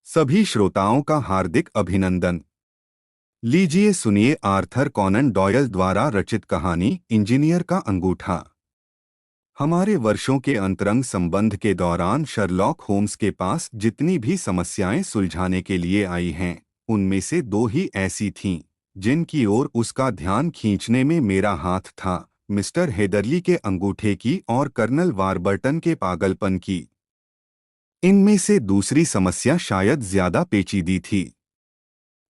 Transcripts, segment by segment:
सभी श्रोताओं का हार्दिक अभिनंदन। लीजिए सुनिए आर्थर कॉनन डॉयल द्वारा रचित कहानी इंजीनियर का अंगूठा। हमारे वर्षों के अंतरंग संबंध के दौरान शर्लॉक होम्स के पास जितनी भी समस्याएं सुलझाने के लिए आई हैं, उनमें से दो ही ऐसी थीं जिनकी ओर उसका ध्यान खींचने में मेरा हाथ था, मिस्टर हेदरली के अंगूठे की और कर्नल वारबर्टन के पागलपन की। इनमें से दूसरी समस्या शायद ज्यादा पेचीदी थी,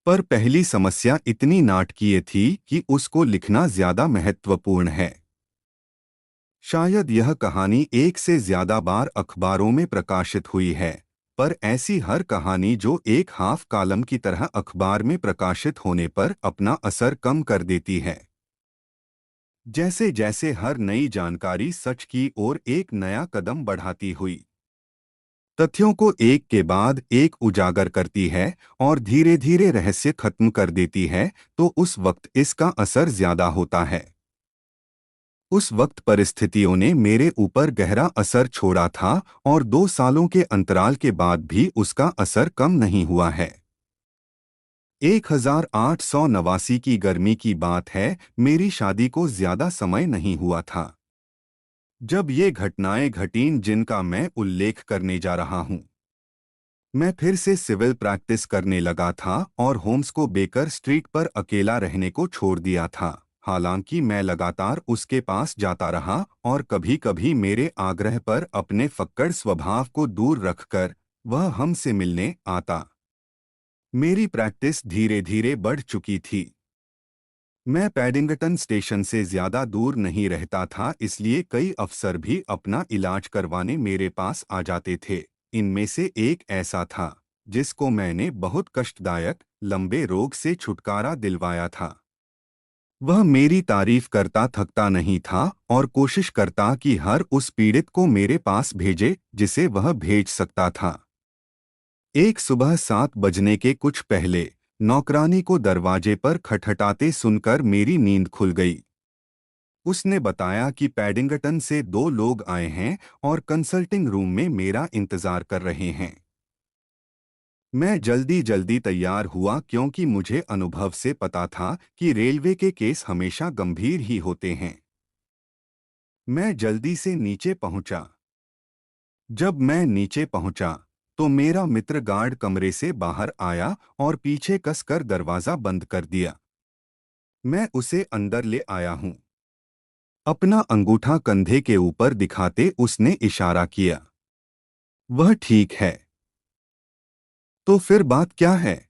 पर पहली समस्या इतनी नाटकीय थी कि उसको लिखना ज्यादा महत्वपूर्ण है। शायद यह कहानी एक से ज्यादा बार अखबारों में प्रकाशित हुई है, पर ऐसी हर कहानी जो एक हाफ कॉलम की तरह अखबार में प्रकाशित होने पर अपना असर कम कर देती है। जैसे जैसे हर नई जानकारी सच की ओर एक नया कदम बढ़ाती हुई, तथ्यों को एक के बाद एक उजागर करती है और धीरे धीरे रहस्य खत्म कर देती है, तो उस वक्त इसका असर ज्यादा होता है। उस वक्त परिस्थितियों ने मेरे ऊपर गहरा असर छोड़ा था और 2 सालों के अंतराल के बाद भी उसका असर कम नहीं हुआ है। 1889 की गर्मी की बात है, मेरी शादी को ज्यादा समय नहीं हुआ था जब ये घटनाएं घटीं जिनका मैं उल्लेख करने जा रहा हूं। मैं फिर से सिविल प्रैक्टिस करने लगा था और होम्स को बेकर स्ट्रीट पर अकेला रहने को छोड़ दिया था। हालांकि मैं लगातार उसके पास जाता रहा और कभी-कभी मेरे आग्रह पर अपने फक्कड़ स्वभाव को दूर रखकर वह हमसे मिलने आता। मेरी प्रैक्टिस धीरे धीरे बढ़ चुकी थी। मैं पैडिंगटन स्टेशन से ज्यादा दूर नहीं रहता था, इसलिए कई अफसर भी अपना इलाज करवाने मेरे पास आ जाते थे। इनमें से एक ऐसा था जिसको मैंने बहुत कष्टदायक लंबे रोग से छुटकारा दिलवाया था। वह मेरी तारीफ करता थकता नहीं था और कोशिश करता कि हर उस पीड़ित को मेरे पास भेजे जिसे वह भेज सकता था। एक सुबह 7 बजने के कुछ पहले नौकरानी को दरवाजे पर खटखटाते सुनकर मेरी नींद खुल गई। उसने बताया कि पैडिंगटन से 2 लोग आए हैं और कंसल्टिंग रूम में मेरा इंतजार कर रहे हैं। मैं जल्दी जल्दी तैयार हुआ क्योंकि मुझे अनुभव से पता था कि रेलवे के केस हमेशा गंभीर ही होते हैं। मैं जल्दी से नीचे पहुंचा। जब मैं नीचे पहुंचा तो मेरा मित्र गार्ड कमरे से बाहर आया और पीछे कसकर दरवाजा बंद कर दिया। मैं उसे अंदर ले आया हूं। अपना अंगूठा कंधे के ऊपर दिखाते उसने इशारा किया। वह ठीक है। तो फिर बात क्या है?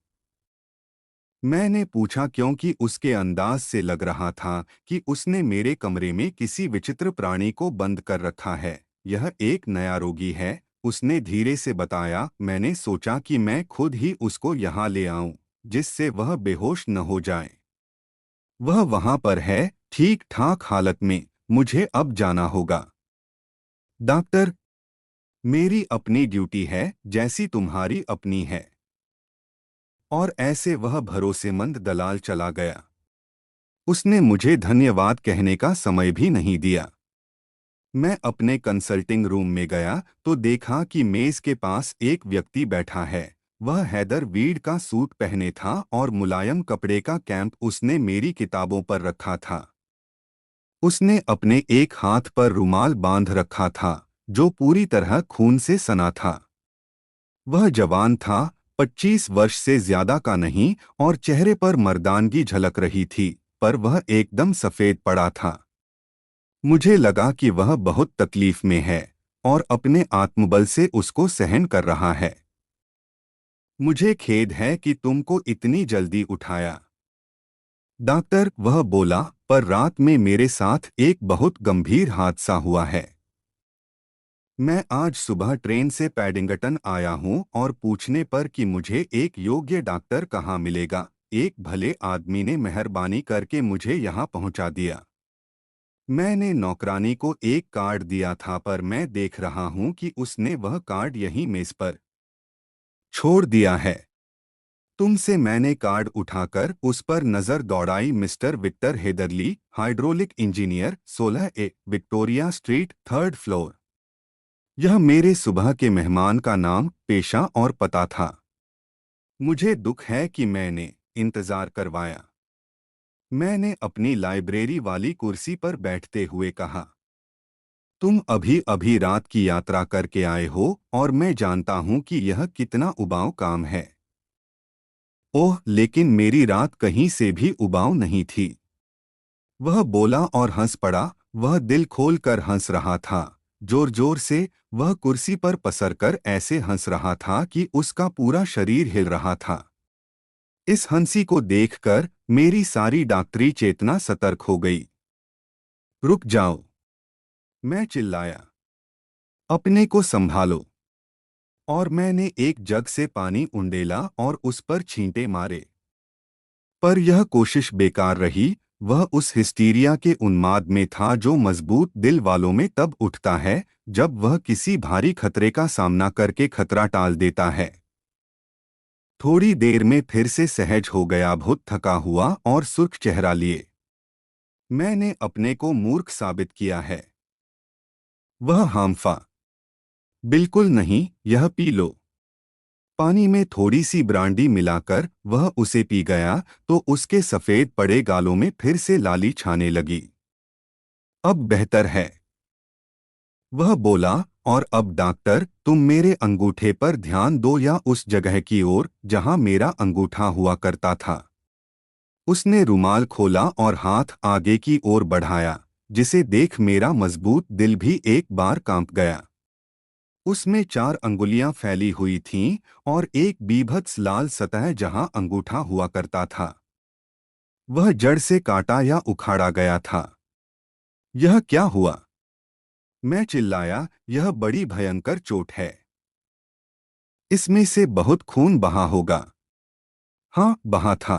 मैंने पूछा क्योंकि उसके अंदाज से लग रहा था कि उसने मेरे कमरे में किसी विचित्र प्राणी को बंद कर रखा है। यह एक नया रोगी है, उसने धीरे से बताया। मैंने सोचा कि मैं खुद ही उसको यहाँ ले आऊं, जिससे वह बेहोश न हो जाए। वह वहां पर है, ठीक ठाक हालत में। मुझे अब जाना होगा। डॉक्टर, मेरी अपनी ड्यूटी है जैसी तुम्हारी अपनी है। और ऐसे वह भरोसेमंद दलाल चला गया। उसने मुझे धन्यवाद कहने का समय भी नहीं दिया। मैं अपने कंसल्टिंग रूम में गया तो देखा कि मेज के पास एक व्यक्ति बैठा है। वह हैदर वीड का सूट पहने था और मुलायम कपड़े का कैंप उसने मेरी किताबों पर रखा था। उसने अपने एक हाथ पर रुमाल बांध रखा था जो पूरी तरह खून से सना था। वह जवान था, 25 वर्ष से ज्यादा का नहीं, और चेहरे पर मर्दानगी झलक रही थी, पर वह एकदम सफेद पड़ा था। मुझे लगा कि वह बहुत तकलीफ में है और अपने आत्मबल से उसको सहन कर रहा है। मुझे खेद है कि तुमको इतनी जल्दी उठाया, डॉक्टर, वह बोला, पर रात में मेरे साथ एक बहुत गंभीर हादसा हुआ है। मैं आज सुबह ट्रेन से पैडिंगटन आया हूं और पूछने पर कि मुझे एक योग्य डॉक्टर कहाँ मिलेगा, एक भले आदमी ने मेहरबानी करके मुझे यहाँ पहुँचा दिया। मैंने नौकरानी को एक कार्ड दिया था, पर मैं देख रहा हूँ कि उसने वह कार्ड यहीं मेज पर छोड़ दिया है। तुमसे मैंने कार्ड उठाकर उस पर नजर दौड़ाई। Mister Victor Hatherley, hydraulic engineer, 16A Victoria street, 3rd floor. यह मेरे सुबह के मेहमान का नाम, पेशा और पता था। मुझे दुख है कि मैंने इंतजार करवाया। मैंने अपनी लाइब्रेरी वाली कुर्सी पर बैठते हुए कहा, तुम अभी अभी रात की यात्रा करके आए हो और मैं जानता हूं कि यह कितना उबाऊ काम है। ओह, लेकिन मेरी रात कहीं से भी उबाऊ नहीं थी। वह बोला और हंस पड़ा। वह दिल खोल कर हंस रहा था, जोर जोर से। वह कुर्सी पर पसरकर ऐसे हंस रहा था कि उसका पूरा शरीर हिल रहा था। इस हंसी को देखकर मेरी सारी डॉक्टरी चेतना सतर्क हो गई। रुक जाओ, मैं चिल्लाया, अपने को संभालो। और मैंने एक जग से पानी उंडेला और उस पर छींटे मारे। पर यह कोशिश बेकार रही। वह उस हिस्टीरिया के उन्माद में था जो मजबूत दिल वालों में तब उठता है जब वह किसी भारी खतरे का सामना करके खतरा टाल देता है। थोड़ी देर में फिर से सहज हो गया, बहुत थका हुआ और सुर्ख चेहरा लिए। मैंने अपने को मूर्ख साबित किया है। वह हांफा, बिल्कुल नहीं, यह पी लो। पानी में थोड़ी सी ब्रांडी मिलाकर वह उसे पी गया तो उसके सफेद पड़े गालों में फिर से लाली छाने लगी। अब बेहतर है, वह बोला। और अब डॉक्टर, तुम मेरे अंगूठे पर ध्यान दो या उस जगह की ओर जहां मेरा अंगूठा हुआ करता था। उसने रुमाल खोला और हाथ आगे की ओर बढ़ाया, जिसे देख मेरा मजबूत दिल भी एक बार कांप गया। उसमें 4 अंगुलियां फैली हुई थीं और एक बीभत्स लाल सतह जहां अंगूठा हुआ करता था। वह जड़ से काटा या उखाड़ा गया था। यह क्या हुआ? मैं चिल्लाया, यह बड़ी भयंकर चोट है। इसमें से बहुत खून बहा होगा। हाँ, बहा था।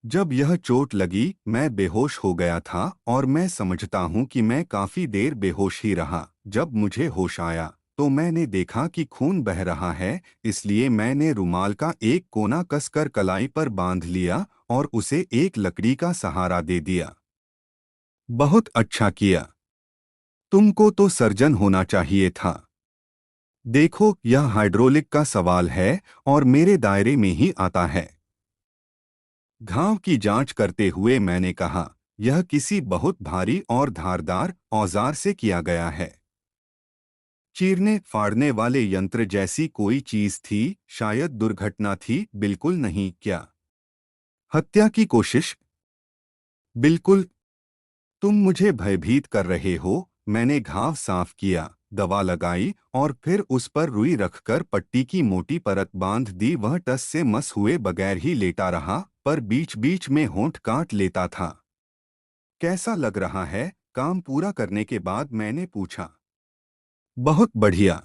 जब यह चोट लगी मैं बेहोश हो गया था और मैं समझता हूं कि मैं काफी देर बेहोश ही रहा। जब मुझे होश आया तो मैंने देखा कि खून बह रहा है, इसलिए मैंने रुमाल का एक कोना कसकर कलाई पर बांध लिया और उसे एक लकड़ी का सहारा दे दिया। बहुत अच्छा किया। तुमको तो सर्जन होना चाहिए था। देखो, यह हाइड्रोलिक का सवाल है और मेरे दायरे में ही आता है। घाव की जांच करते हुए मैंने कहा, यह किसी बहुत भारी और धारदार औजार से किया गया है। चीरने फाड़ने वाले यंत्र जैसी कोई चीज थी? शायद दुर्घटना थी। बिल्कुल नहीं। क्या हत्या की कोशिश? बिल्कुल। तुम मुझे भयभीत कर रहे हो। मैंने घाव साफ किया, दवा लगाई और फिर उस पर रुई रखकर पट्टी की मोटी परत बांध दी। वह टस से मस हुए बगैर ही लेटा रहा, पर बीच बीच में होंठ काट लेता था। कैसा लग रहा है? काम पूरा करने के बाद मैंने पूछा। बहुत बढ़िया।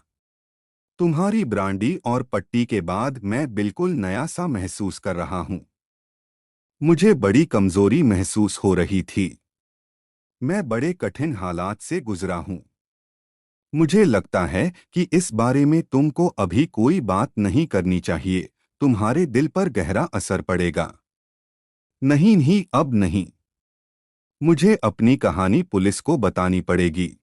तुम्हारी ब्रांडी और पट्टी के बाद मैं बिल्कुल नया सा महसूस कर रहा हूँ। मुझे बड़ी कमजोरी महसूस हो रही थी। मैं बड़े कठिन हालात से गुजरा हूँ। मुझे लगता है कि इस बारे में तुमको अभी कोई बात नहीं करनी चाहिए। तुम्हारे दिल पर गहरा असर पड़ेगा। नहीं नहीं, अब नहीं। मुझे अपनी कहानी पुलिस को बतानी पड़ेगी।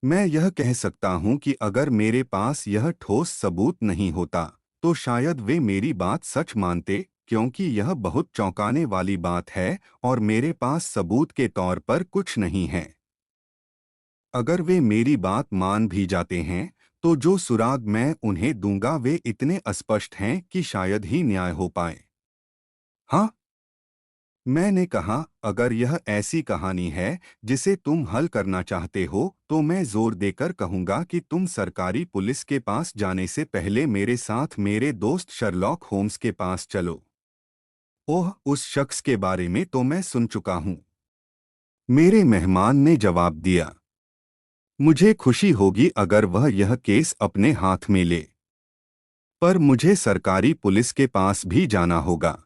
मैं यह कह सकता हूं कि अगर मेरे पास यह ठोस सबूत नहीं होता तो शायद वे मेरी बात सच मानते, क्योंकि यह बहुत चौंकाने वाली बात है और मेरे पास सबूत के तौर पर कुछ नहीं है। अगर वे मेरी बात मान भी जाते हैं तो जो सुराग मैं उन्हें दूंगा वे इतने अस्पष्ट हैं कि शायद ही न्याय हो पाए। हाँ, मैंने कहा, अगर यह ऐसी कहानी है जिसे तुम हल करना चाहते हो तो मैं जोर देकर कहूंगा कि तुम सरकारी पुलिस के पास जाने से पहले मेरे साथ मेरे दोस्त शर्लॉक होम्स के पास चलो। ओह, उस शख्स के बारे में तो मैं सुन चुका हूं, मेरे मेहमान ने जवाब दिया। मुझे खुशी होगी अगर वह यह केस अपने हाथ में ले, पर मुझे सरकारी पुलिस के पास भी जाना होगा।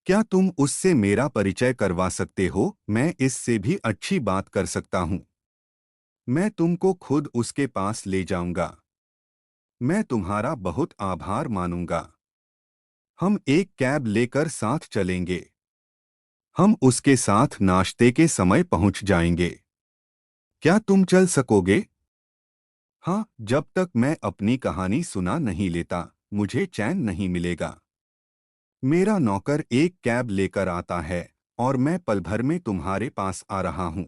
क्या तुम उससे मेरा परिचय करवा सकते हो? मैं इससे भी अच्छी बात कर सकता हूँ। मैं तुमको खुद उसके पास ले जाऊंगा। मैं तुम्हारा बहुत आभार मानूंगा। हम एक कैब लेकर साथ चलेंगे। हम उसके साथ नाश्ते के समय पहुंच जाएंगे। क्या तुम चल सकोगे? हाँ, जब तक मैं अपनी कहानी सुना नहीं लेता। मुझे चैन नहीं मिलेगा। मेरा नौकर एक कैब लेकर आता है और मैं पल भर में तुम्हारे पास आ रहा हूं।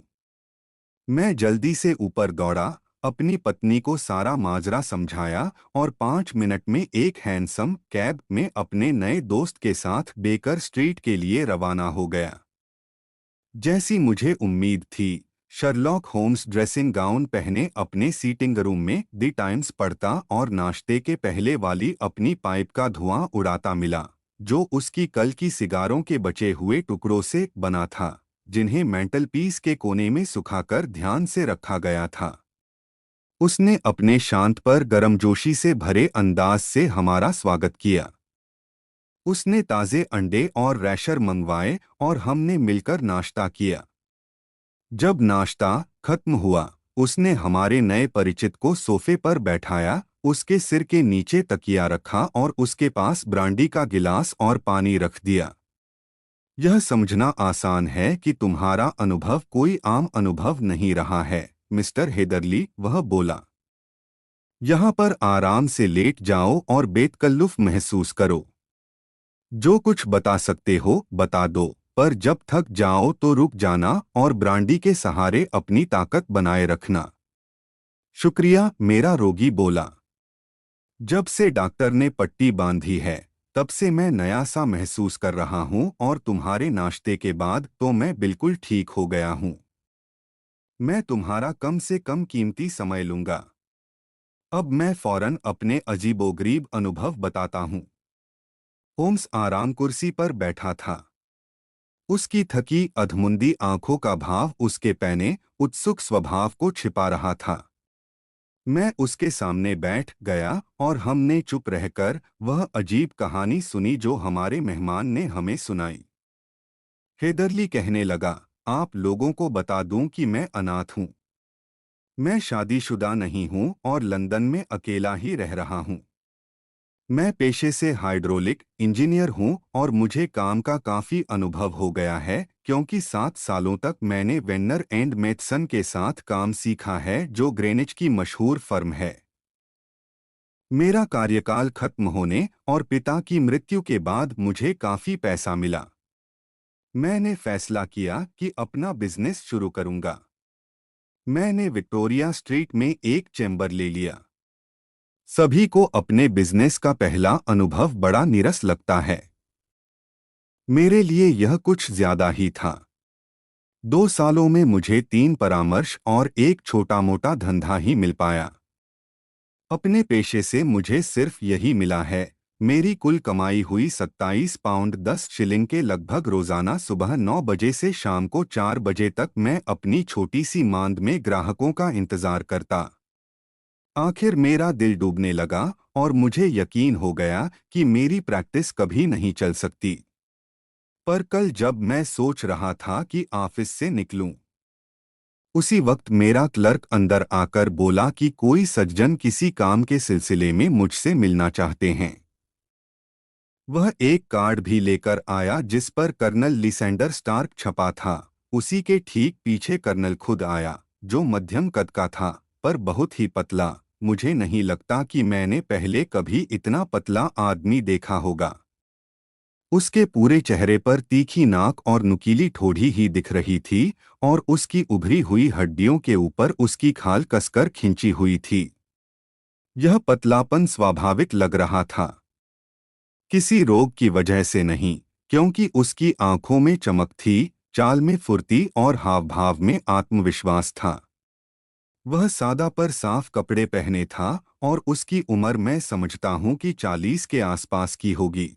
मैं जल्दी से ऊपर दौड़ा, अपनी पत्नी को सारा माजरा समझाया और 5 मिनट में एक हैंडसम कैब में अपने नए दोस्त के साथ बेकर स्ट्रीट के लिए रवाना हो गया। जैसी मुझे उम्मीद थी, शर्लॉक होम्स ड्रेसिंग गाउन पहने अपने सीटिंग रूम में द टाइम्स पढ़ता और नाश्ते के पहले वाली अपनी पाइप का धुआं उड़ाता मिला, जो उसकी कल की सिगारों के बचे हुए टुकड़ों से बना था, जिन्हें मेंटल पीस के कोने में सुखाकर ध्यान से रखा गया था। उसने अपने शांत पर गर्मजोशी से भरे अंदाज से हमारा स्वागत किया। उसने ताज़े अंडे और रैशर मंगवाए और हमने मिलकर नाश्ता किया। जब नाश्ता खत्म हुआ, उसने हमारे नए परिचित को सोफे पर बैठाया, उसके सिर के नीचे तकिया रखा और उसके पास ब्रांडी का गिलास और पानी रख दिया। यह समझना आसान है कि तुम्हारा अनुभव कोई आम अनुभव नहीं रहा है, मिस्टर हेदरली, वह बोला। यहाँ पर आराम से लेट जाओ और बेतकल्लुफ महसूस करो। जो कुछ बता सकते हो बता दो, पर जब थक जाओ तो रुक जाना और ब्रांडी के सहारे अपनी ताकत बनाए रखना। शुक्रिया, मेरा रोगी बोला। जब से डॉक्टर ने पट्टी बांधी है, तब से मैं नया सा महसूस कर रहा हूँ और तुम्हारे नाश्ते के बाद तो मैं बिल्कुल ठीक हो गया हूँ। मैं तुम्हारा कम से कम कीमती समय लूंगा। अब मैं फौरन अपने अजीबोगरीब अनुभव बताता हूँ। होम्स आराम कुर्सी पर बैठा था। उसकी थकी अधमुंदी आंखों का भाव उसके पैने उत्सुक स्वभाव को छिपा रहा था। मैं उसके सामने बैठ गया और हमने चुप रहकर वह अजीब कहानी सुनी जो हमारे मेहमान ने हमें सुनाई। हेदरली कहने लगा, आप लोगों को बता दूं कि मैं अनाथ हूं। मैं शादीशुदा नहीं हूं और लंदन में अकेला ही रह रहा हूं। मैं पेशे से हाइड्रोलिक इंजीनियर हूं और मुझे काम का काफ़ी अनुभव हो गया है, क्योंकि 7 सालों तक मैंने वेन्नर एंड मेथसन के साथ काम सीखा है, जो ग्रेनिच की मशहूर फर्म है। मेरा कार्यकाल खत्म होने और पिता की मृत्यु के बाद मुझे काफ़ी पैसा मिला। मैंने फैसला किया कि अपना बिजनेस शुरू करूंगा। मैंने विक्टोरिया स्ट्रीट में एक चैम्बर ले लिया। सभी को अपने बिजनेस का पहला अनुभव बड़ा नीरस लगता है। मेरे लिए यह कुछ ज्यादा ही था। 2 सालों में मुझे 3 परामर्श और एक छोटा मोटा धंधा ही मिल पाया। अपने पेशे से मुझे सिर्फ यही मिला है। मेरी कुल कमाई हुई 27 पाउंड 10 शिलिंग के लगभग। रोजाना सुबह 9 बजे से शाम को 4 बजे तक मैं अपनी छोटी सी मांद में ग्राहकों का इंतजार करता। आखिर मेरा दिल डूबने लगा और मुझे यकीन हो गया कि मेरी प्रैक्टिस कभी नहीं चल सकती। पर कल जब मैं सोच रहा था कि ऑफिस से निकलूं, उसी वक्त मेरा क्लर्क अंदर आकर बोला कि कोई सज्जन किसी काम के सिलसिले में मुझसे मिलना चाहते हैं। वह एक कार्ड भी लेकर आया जिस पर कर्नल लिसेंडर स्टार्क छपा था। उसी के ठीक पीछे कर्नल खुद आया, जो मध्यम कद का था पर बहुत ही पतला। मुझे नहीं लगता कि मैंने पहले कभी इतना पतला आदमी देखा होगा। उसके पूरे चेहरे पर तीखी नाक और नुकीली ठोड़ी ही दिख रही थी और उसकी उभरी हुई हड्डियों के ऊपर उसकी खाल कसकर खींची हुई थी। यह पतलापन स्वाभाविक लग रहा था, किसी रोग की वजह से नहीं, क्योंकि उसकी आंखों में चमक थी, चाल में फुर्ती और हाव भाव में आत्मविश्वास था। वह सादा पर साफ कपड़े पहने था और उसकी उम्र मैं समझता हूं कि 40 के आसपास की होगी।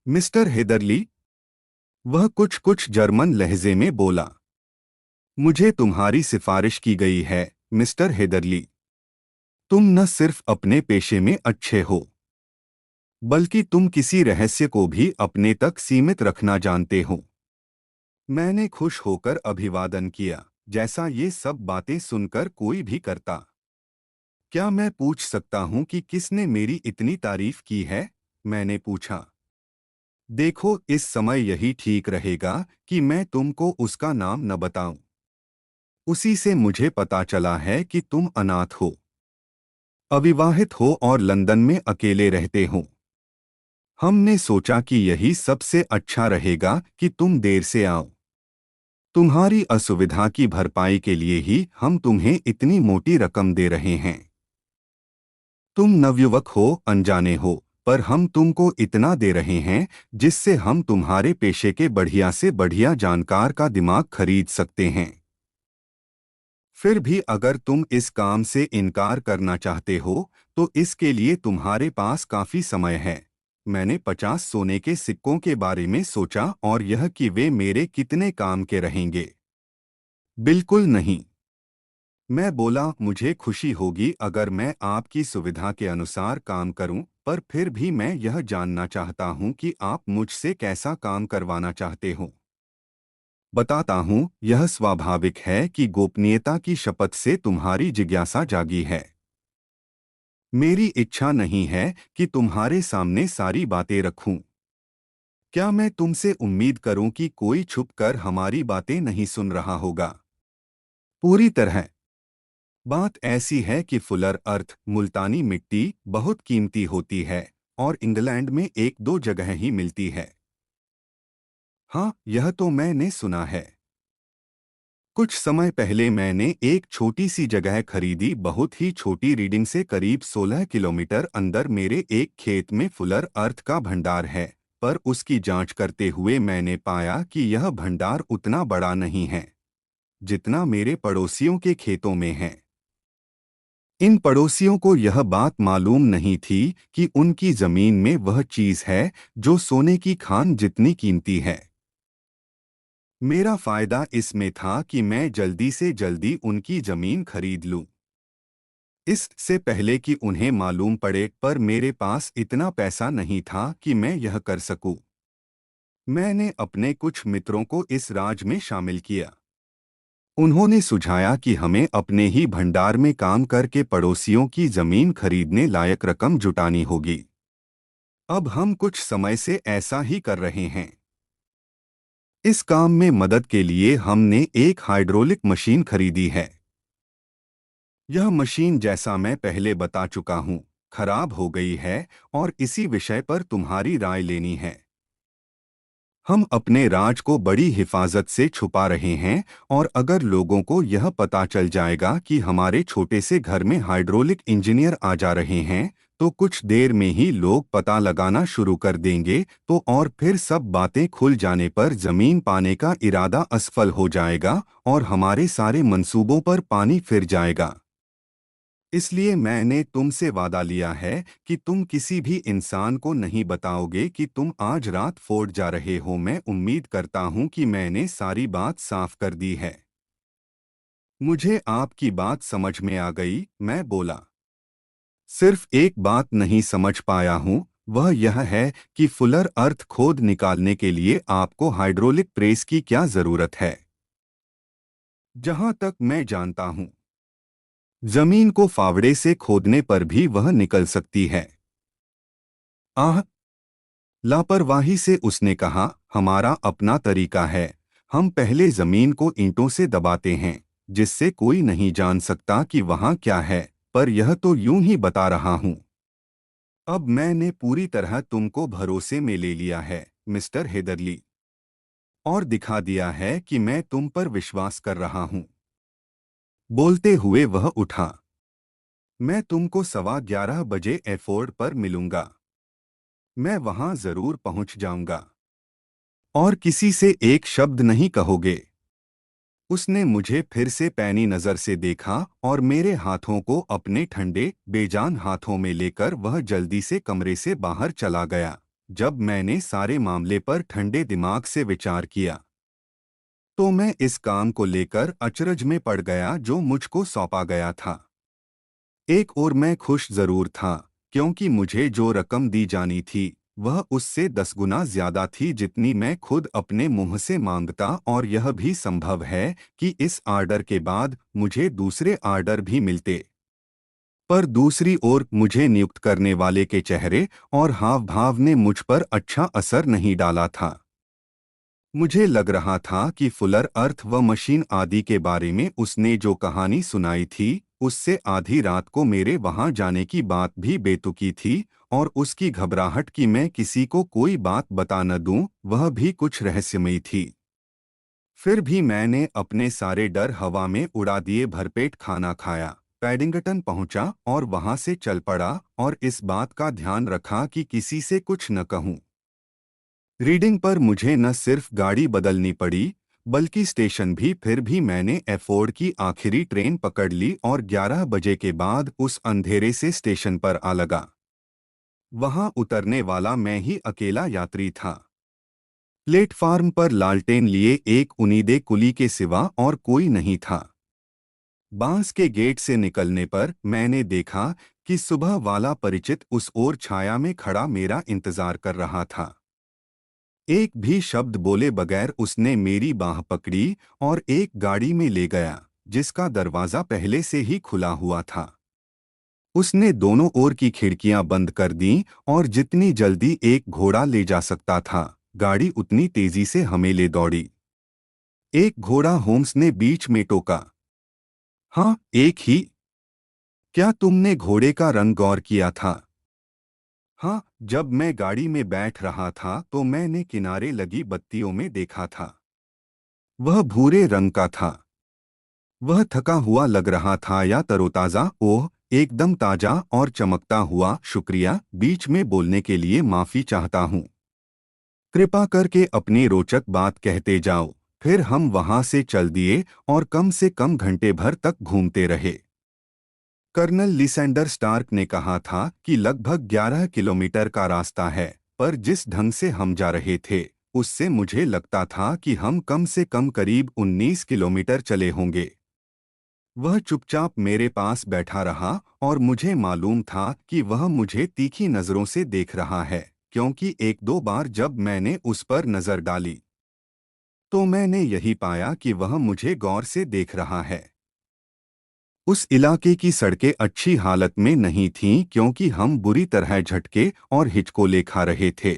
मिस्टर हेदरली, वह कुछ कुछ जर्मन लहजे में बोला। मुझे तुम्हारी सिफारिश की गई है, मिस्टर हेदरली। तुम न सिर्फ अपने पेशे में अच्छे हो, बल्कि तुम किसी रहस्य को भी अपने तक सीमित रखना जानते हो। मैंने खुश होकर अभिवादन किया, जैसा ये सब बातें सुनकर कोई भी करता। क्या मैं पूछ सकता हूं कि किसने मेरी इतनी तारीफ की है? मैंने पूछा। देखो, इस समय यही ठीक रहेगा कि मैं तुमको उसका नाम न बताऊं। उसी से मुझे पता चला है कि तुम अनाथ हो। अविवाहित हो और लंदन में अकेले रहते हो। हमने सोचा कि यही सबसे अच्छा रहेगा कि तुम देर से आओ। तुम्हारी असुविधा की भरपाई के लिए ही हम तुम्हें इतनी मोटी रकम दे रहे हैं। तुम नवयुवक हो, अनजाने हो, पर हम तुमको इतना दे रहे हैं जिससे हम तुम्हारे पेशे के बढ़िया से बढ़िया जानकार का दिमाग खरीद सकते हैं। फिर भी अगर तुम इस काम से इनकार करना चाहते हो तो इसके लिए तुम्हारे पास काफी समय है। मैंने 50 सोने के सिक्कों के बारे में सोचा और यह कि वे मेरे कितने काम के रहेंगे। बिल्कुल नहीं। मैं बोला, मुझे खुशी होगी अगर मैं आपकी सुविधा के अनुसार काम करूं, पर फिर भी मैं यह जानना चाहता हूं कि आप मुझसे कैसा काम करवाना चाहते हो। बताता हूं, यह स्वाभाविक है कि गोपनीयता की शपथ से तुम्हारी जिज्ञासा जागी है। मेरी इच्छा नहीं है कि तुम्हारे सामने सारी बातें रखूं। क्या मैं तुमसे उम्मीद करूं कि कोई छुपकर हमारी बातें नहीं सुन रहा होगा? पूरी तरह। बात ऐसी है कि फुलर अर्थ मुल्तानी मिट्टी बहुत कीमती होती है और इंग्लैंड में एक दो जगह ही मिलती है। हाँ, यह तो मैंने सुना है। कुछ समय पहले मैंने एक छोटी सी जगह खरीदी, बहुत ही छोटी रीडिंग से करीब 16 किलोमीटर अंदर मेरे एक खेत में फुलर अर्थ का भंडार है, पर उसकी जांच करते हुए मैंने पाया कि यह भंडार उतना बड़ा नहीं है जितना मेरे पड़ोसियों के खेतों में है। इन पड़ोसियों को यह बात मालूम नहीं थी कि उनकी जमीन में वह चीज है जो सोने की खान जितनी कीमती है। मेरा फायदा इसमें था कि मैं जल्दी से जल्दी उनकी जमीन खरीद लूं, इससे पहले कि उन्हें मालूम पड़े, पर मेरे पास इतना पैसा नहीं था कि मैं यह कर सकूं। मैंने अपने कुछ मित्रों को इस राज में शामिल किया। उन्होंने सुझाया कि हमें अपने ही भंडार में काम करके पड़ोसियों की जमीन खरीदने लायक रकम जुटानी होगी। अब हम कुछ समय से ऐसा ही कर रहे हैं। इस काम में मदद के लिए हमने एक हाइड्रोलिक मशीन खरीदी है। यह मशीन, जैसा मैं पहले बता चुका हूँ, खराब हो गई है और इसी विषय पर तुम्हारी राय लेनी है। हम अपने राज को बड़ी हिफाजत से छुपा रहे हैं और अगर लोगों को यह पता चल जाएगा कि हमारे छोटे से घर में हाइड्रोलिक इंजीनियर आ जा रहे हैं तो कुछ देर में ही लोग पता लगाना शुरू कर देंगे, तो और फिर सब बातें खुल जाने पर जमीन पाने का इरादा असफल हो जाएगा और हमारे सारे मंसूबों पर पानी फिर जाएगा। इसलिए मैंने तुमसे वादा लिया है कि तुम किसी भी इंसान को नहीं बताओगे कि तुम आज रात फोर्ट जा रहे हो। मैं उम्मीद करता हूं कि मैंने सारी बात साफ कर दी है। मुझे आपकी बात समझ में आ गई, मैं बोला। सिर्फ एक बात नहीं समझ पाया हूं, वह यह है कि फुलर अर्थ खोद निकालने के लिए आपको हाइड्रोलिक प्रेस की क्या जरूरत है? जहां तक मैं जानता हूं, जमीन को फावड़े से खोदने पर भी वह निकल सकती है। आह! लापरवाही से उसने कहा, हमारा अपना तरीका है। हम पहले जमीन को ईंटों से दबाते हैं जिससे कोई नहीं जान सकता कि वहां क्या है, पर यह तो यूं ही बता रहा हूं। अब मैंने पूरी तरह तुमको भरोसे में ले लिया है, मिस्टर हेदरली, और दिखा दिया है कि मैं तुम पर विश्वास कर रहा हूं। बोलते हुए वह उठा। मैं तुमको 11:15 बजे एफोर्ड पर मिलूंगा। मैं वहां जरूर पहुंच जाऊंगा। और किसी से एक शब्द नहीं कहोगे। उसने मुझे फिर से पैनी नजर से देखा और मेरे हाथों को अपने ठंडे बेजान हाथों में लेकर वह जल्दी से कमरे से बाहर चला गया। जब मैंने सारे मामले पर ठंडे दिमाग से विचार किया तो मैं इस काम को लेकर अचरज में पड़ गया जो मुझको सौंपा गया था। एक ओर मैं खुश जरूर था क्योंकि मुझे जो रकम दी जानी थी वह उससे 10 गुना ज्यादा थी जितनी मैं खुद अपने मुंह से मांगता, और यह भी संभव है कि इस आर्डर के बाद मुझे दूसरे आर्डर भी मिलते। पर दूसरी ओर मुझे नियुक्त करने वाले के चेहरे और हाव भाव ने मुझ पर अच्छा असर नहीं डाला था। मुझे लग रहा था कि फुलर अर्थ व मशीन आदि के बारे में उसने जो कहानी सुनाई थी उससे आधी रात को मेरे वहां जाने की बात भी बेतुकी थी, और उसकी घबराहट कि मैं किसी को कोई बात बता न दूं, वह भी कुछ रहस्यमयी थी। फिर भी मैंने अपने सारे डर हवा में उड़ा दिए, भरपेट खाना खाया, पैडिंगटन पहुंचा और वहां से चल पड़ा, और इस बात का ध्यान रखा कि किसी से कुछ न कहूं। रीडिंग पर मुझे न सिर्फ गाड़ी बदलनी पड़ी, बल्कि स्टेशन भी। फिर भी मैंने एफोर्ड की आखिरी ट्रेन पकड़ ली और 11 बजे के बाद उस अंधेरे से स्टेशन पर आ लगा। वहां उतरने वाला मैं ही अकेला यात्री था। प्लेटफार्म पर लालटेन लिए एक उनीदे कुली के सिवा और कोई नहीं था। बांस के गेट से निकलने पर मैंने देखा कि सुबह वाला परिचित उस ओर छाया में खड़ा मेरा इंतजार कर रहा था। एक भी शब्द बोले बगैर उसने मेरी बाह पकड़ी और एक गाड़ी में ले गया, जिसका दरवाजा पहले से ही खुला हुआ था। उसने दोनों ओर की खिड़कियां बंद कर दीं और जितनी जल्दी एक घोड़ा ले जा सकता था, गाड़ी उतनी तेजी से हमें ले दौड़ी। एक घोड़ा, होम्स ने बीच में टोका। हाँ, एक ही। क्या तुमने घोड़े का रंग गौर किया था? हाँ, जब मैं गाड़ी में बैठ रहा था तो मैंने किनारे लगी बत्तियों में देखा था। वह भूरे रंग का था। वह थका हुआ लग रहा था या तरोताजा? ओह, एकदम ताजा और चमकता हुआ। शुक्रिया, बीच में बोलने के लिए माफी चाहता हूँ। कृपा करके अपनी रोचक बात कहते जाओ। फिर हम वहां से चल दिए और कम से कम घंटे भर तक घूमते रहे। कर्नल लिसेंडर स्टार्क ने कहा था कि लगभग 11 किलोमीटर का रास्ता है, पर जिस ढंग से हम जा रहे थे, उससे मुझे लगता था कि हम कम से कम करीब 19 किलोमीटर चले होंगे। वह चुपचाप मेरे पास बैठा रहा और मुझे मालूम था कि वह मुझे तीखी नजरों से देख रहा है, क्योंकि एक दो बार जब मैंने उस पर नजर डाली तो मैंने यही पाया कि वह मुझे गौर से देख रहा है। उस इलाके की सड़कें अच्छी हालत में नहीं थीं, क्योंकि हम बुरी तरह झटके और हिचकोले खा रहे थे।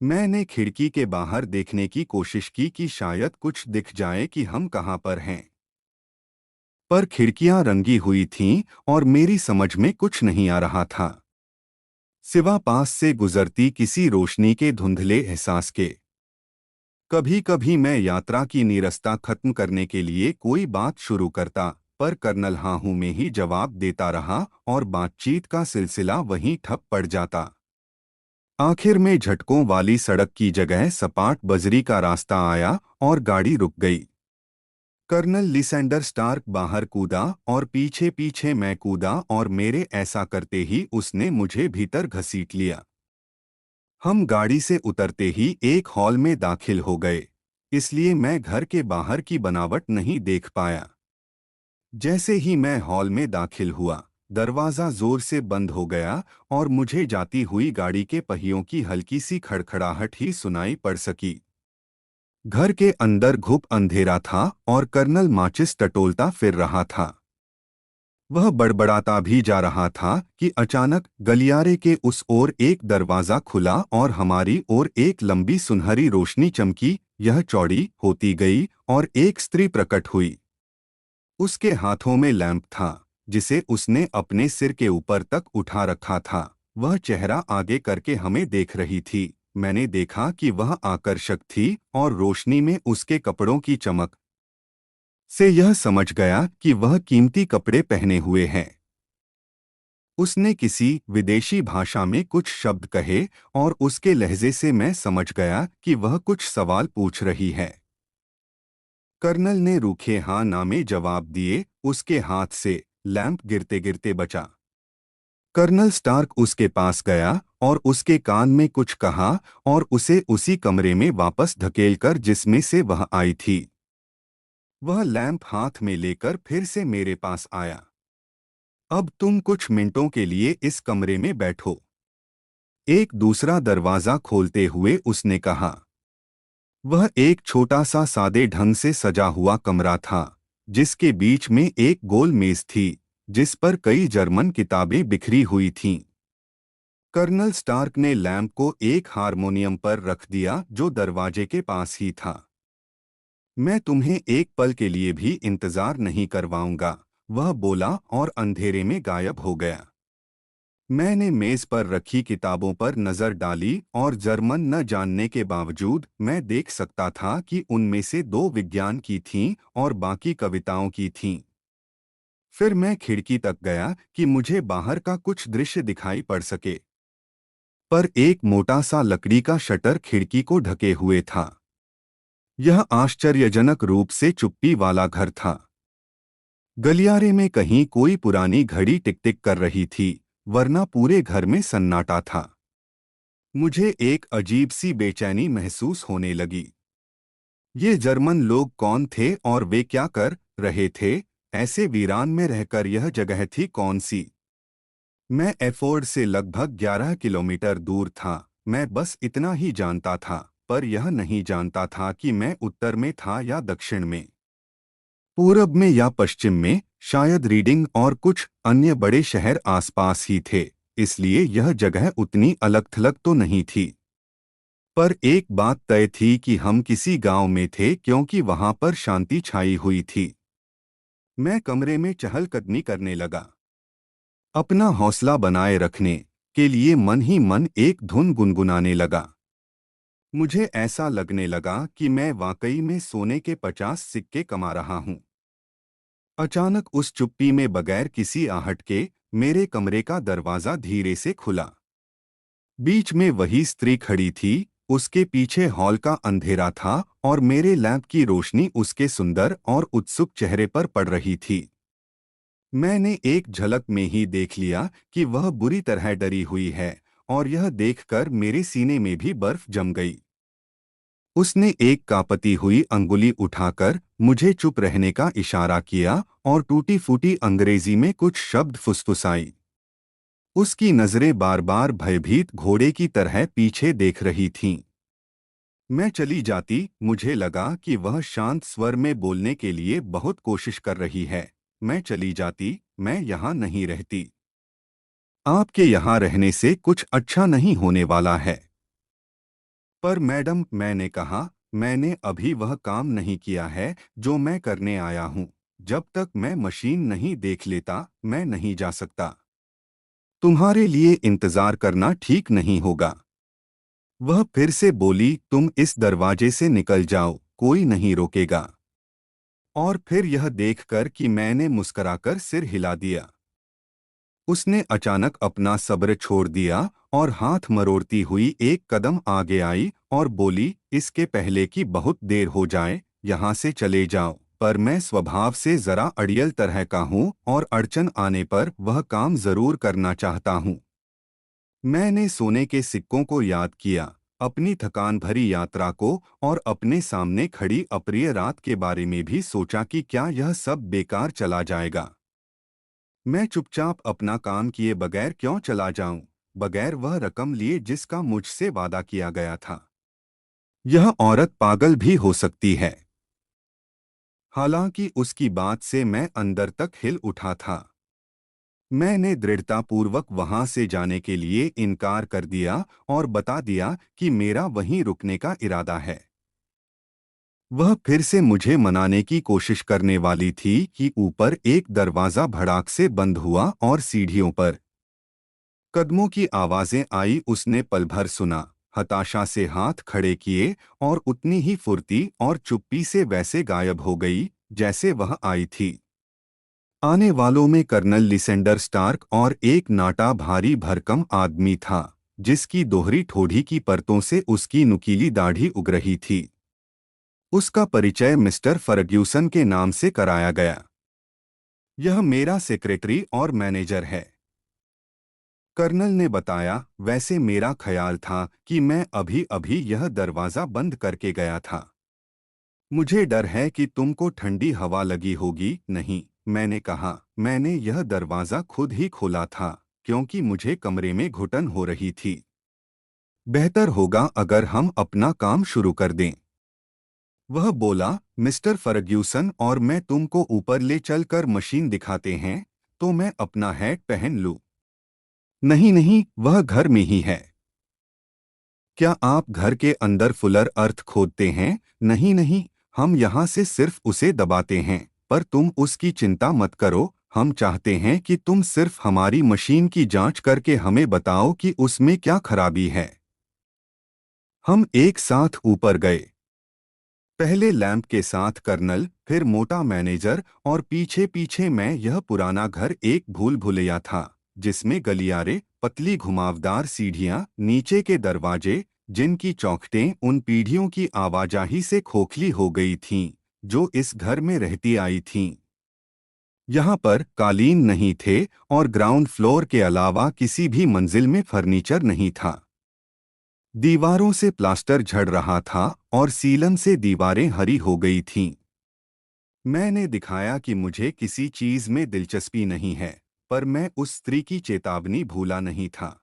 मैंने खिड़की के बाहर देखने की कोशिश की कि शायद कुछ दिख जाए कि हम कहाँ पर हैं, पर खिड़कियां रंगी हुई थीं और मेरी समझ में कुछ नहीं आ रहा था, सिवा पास से गुजरती किसी रोशनी के धुंधले एहसास के। कभी कभी मैं यात्रा की नीरसता खत्म करने के लिए कोई बात शुरू करता, पर कर्नल हाँ हूं में ही जवाब देता रहा और बातचीत का सिलसिला वहीं ठप पड़ जाता। आखिर में झटकों वाली सड़क की जगह सपाट बजरी का रास्ता आया और गाड़ी रुक गई। कर्नल लिसेंडर स्टार्क बाहर कूदा और पीछे पीछे मैं कूदा, और मेरे ऐसा करते ही उसने मुझे भीतर घसीट लिया। हम गाड़ी से उतरते ही एक हॉल में दाखिल हो गए, इसलिए मैं घर के बाहर की बनावट नहीं देख पाया। जैसे ही मैं हॉल में दाखिल हुआ, दरवाज़ा जोर से बंद हो गया और मुझे जाती हुई गाड़ी के पहियों की हल्की सी खड़खड़ाहट ही सुनाई पड़ सकी। घर के अंदर घुप अंधेरा था और कर्नल माचिस टटोलता फिर रहा था। वह बड़बड़ाता भी जा रहा था कि अचानक गलियारे के उस ओर एक दरवाज़ा खुला और हमारी ओर एक लंबी सुनहरी रोशनी चमकी। यह चौड़ी होती गई और एक स्त्री प्रकट हुई। उसके हाथों में लैंप था, जिसे उसने अपने सिर के ऊपर तक उठा रखा था। वह चेहरा आगे करके हमें देख रही थी। मैंने देखा कि वह आकर्षक थी और रोशनी में उसके कपड़ों की चमक से यह समझ गया कि वह कीमती कपड़े पहने हुए हैं। उसने किसी विदेशी भाषा में कुछ शब्द कहे और उसके लहजे से मैं समझ गया कि वह कुछ सवाल पूछ रही है। कर्नल ने रूखे हाँ ना में जवाब दिए। उसके हाथ से लैंप गिरते गिरते बचा। कर्नल स्टार्क उसके पास गया और उसके कान में कुछ कहा और उसे उसी कमरे में वापस धकेलकर जिसमें से वह आई थी। वह लैंप हाथ में लेकर फिर से मेरे पास आया। अब तुम कुछ मिनटों के लिए इस कमरे में बैठो, एक दूसरा दरवाजा खोलते हुए उसने कहा। वह एक छोटा सा सादे ढंग से सजा हुआ कमरा था, जिसके बीच में एक गोल मेज थी, जिस पर कई जर्मन किताबें बिखरी हुई थीं। कर्नल स्टार्क ने लैंप को एक हारमोनियम पर रख दिया जो दरवाजे के पास ही था। मैं तुम्हें एक पल के लिए भी इंतजार नहीं करवाऊंगा, वह बोला और अंधेरे में गायब हो गया। मैंने मेज पर रखी किताबों पर नजर डाली और जर्मन न जानने के बावजूद मैं देख सकता था कि उनमें से दो विज्ञान की थीं और बाकी कविताओं की थीं। फिर मैं खिड़की तक गया कि मुझे बाहर का कुछ दृश्य दिखाई पड़ सके, पर एक मोटा सा लकड़ी का शटर खिड़की को ढके हुए था। यह आश्चर्यजनक रूप से चुप्पी वाला घर था। गलियारे में कहीं कोई पुरानी घड़ी टिक टिक कर रही थी, वरना पूरे घर में सन्नाटा था। मुझे एक अजीब सी बेचैनी महसूस होने लगी। ये जर्मन लोग कौन थे और वे क्या कर रहे थे? ऐसे वीरान में रहकर यह जगह थी कौन सी? मैं एफोर्ड से लगभग 11 किलोमीटर दूर था। मैं बस इतना ही जानता था, पर यह नहीं जानता था कि मैं उत्तर में था या दक्षिण में, पूरब में या पश्चिम में। शायद रीडिंग और कुछ अन्य बड़े शहर आसपास ही थे, इसलिए यह जगह उतनी अलग थलग तो नहीं थी। पर एक बात तय थी कि हम किसी गांव में थे, क्योंकि वहां पर शांति छाई हुई थी। मैं कमरे में चहलकदमी करने लगा, अपना हौसला बनाए रखने के लिए मन ही मन एक धुन गुनगुनाने लगा। मुझे ऐसा लगने लगा कि मैं वाकई में सोने के 50 सिक्के कमा रहा हूं। अचानक उस चुप्पी में बगैर किसी आहट के मेरे कमरे का दरवाजा धीरे से खुला। बीच में वही स्त्री खड़ी थी, उसके पीछे हॉल का अंधेरा था और मेरे लैंप की रोशनी उसके सुंदर और उत्सुक चेहरे पर पड़ रही थी। मैंने एक झलक में ही देख लिया कि वह बुरी तरह डरी हुई है, और यह देखकर मेरे सीने में भी बर्फ जम गई। उसने एक कांपती हुई अंगुली उठाकर मुझे चुप रहने का इशारा किया और टूटी फूटी अंग्रेजी में कुछ शब्द फुसफुसाई। उसकी नजरें बार बार भयभीत घोड़े की तरह पीछे देख रही थीं। मैं चली जाती, मुझे लगा कि वह शांत स्वर में बोलने के लिए बहुत कोशिश कर रही है। मैं चली जाती, मैं यहाँ नहीं रहती। आपके यहाँ रहने से कुछ अच्छा नहीं होने वाला है। पर मैडम, मैंने कहा, मैंने अभी वह काम नहीं किया है जो मैं करने आया हूँ। जब तक मैं मशीन नहीं देख लेता, मैं नहीं जा सकता। तुम्हारे लिए इंतजार करना ठीक नहीं होगा। वह फिर से बोली, तुम इस दरवाजे से निकल जाओ, कोई नहीं रोकेगा। और फिर यह देखकर कि मैंने मुस्कुराकर सिर हिला दिया, उसने अचानक अपना सब्र छोड़ दिया और हाथ मरोड़ती हुई एक कदम आगे आई और बोली, इसके पहले कि बहुत देर हो जाए, यहाँ से चले जाओ। पर मैं स्वभाव से जरा अड़ियल तरह का हूँ और अड़चन आने पर वह काम जरूर करना चाहता हूँ। मैंने सोने के सिक्कों को याद किया, अपनी थकान भरी यात्रा को, और अपने सामने खड़ी अप्रिय रात के बारे में भी सोचा कि क्या यह सब बेकार चला जाएगा। मैं चुपचाप अपना काम किए बगैर क्यों चला जाऊं, बगैर वह रकम लिए जिसका मुझसे वादा किया गया था। यह औरत पागल भी हो सकती है। हालांकि उसकी बात से मैं अंदर तक हिल उठा था। मैंने दृढ़तापूर्वक वहां से जाने के लिए इनकार कर दिया और बता दिया कि मेरा वहीं रुकने का इरादा है। वह फिर से मुझे मनाने की कोशिश करने वाली थी कि ऊपर एक दरवाजा भड़ाक से बंद हुआ और सीढ़ियों पर कदमों की आवाजें आई। उसने पल भर सुना, हताशा से हाथ खड़े किए और उतनी ही फुर्ती और चुप्पी से वैसे गायब हो गई जैसे वह आई थी। आने वालों में कर्नल लिसेंडर स्टार्क और एक नाटा भारी भरकम आदमी था, जिसकी दोहरी ठोड़ी की परतों से उसकी नुकीली दाढ़ी उग रही थी। उसका परिचय मिस्टर फर्ग्यूसन के नाम से कराया गया। यह मेरा सेक्रेटरी और मैनेजर है, कर्नल ने बताया। वैसे मेरा ख्याल था कि मैं अभी अभी यह दरवाज़ा बंद करके गया था। मुझे डर है कि तुमको ठंडी हवा लगी होगी। नहीं, मैंने कहा, मैंने यह दरवाज़ा खुद ही खोला था, क्योंकि मुझे कमरे में घुटन हो रही थी। बेहतर होगा अगर हम अपना काम शुरू कर दें। वह बोला, मिस्टर फर्ग्यूसन और मैं तुमको ऊपर ले चलकर मशीन दिखाते हैं, तो मैं अपना हैट पहन लूं। नहीं नहीं, वह घर में ही है। क्या आप घर के अंदर फुलर अर्थ खोदते हैं? नहीं नहीं, हम यहाँ से सिर्फ उसे दबाते हैं, पर तुम उसकी चिंता मत करो। हम चाहते हैं कि तुम सिर्फ हमारी मशीन की जांच करके हमें बताओ कि उसमें क्या खराबी है। हम एक साथ ऊपर गए। पहले लैंप के साथ कर्नल, फिर मोटा मैनेजर और पीछे पीछे मैं। यह पुराना घर एक भूल भुलैया था जिसमें गलियारे, पतली घुमावदार सीढ़ियां, नीचे के दरवाजे जिनकी चौखटें उन पीढ़ियों की आवाजाही से खोखली हो गई थीं जो इस घर में रहती आई थीं। यहाँ पर कालीन नहीं थे और ग्राउंड फ्लोर के अलावा किसी भी मंजिल में फर्नीचर नहीं था। दीवारों से प्लास्टर झड़ रहा था और सीलन से दीवारें हरी हो गई थीं। मैंने दिखाया कि मुझे किसी चीज में दिलचस्पी नहीं है, पर मैं उस स्त्री की चेतावनी भूला नहीं था।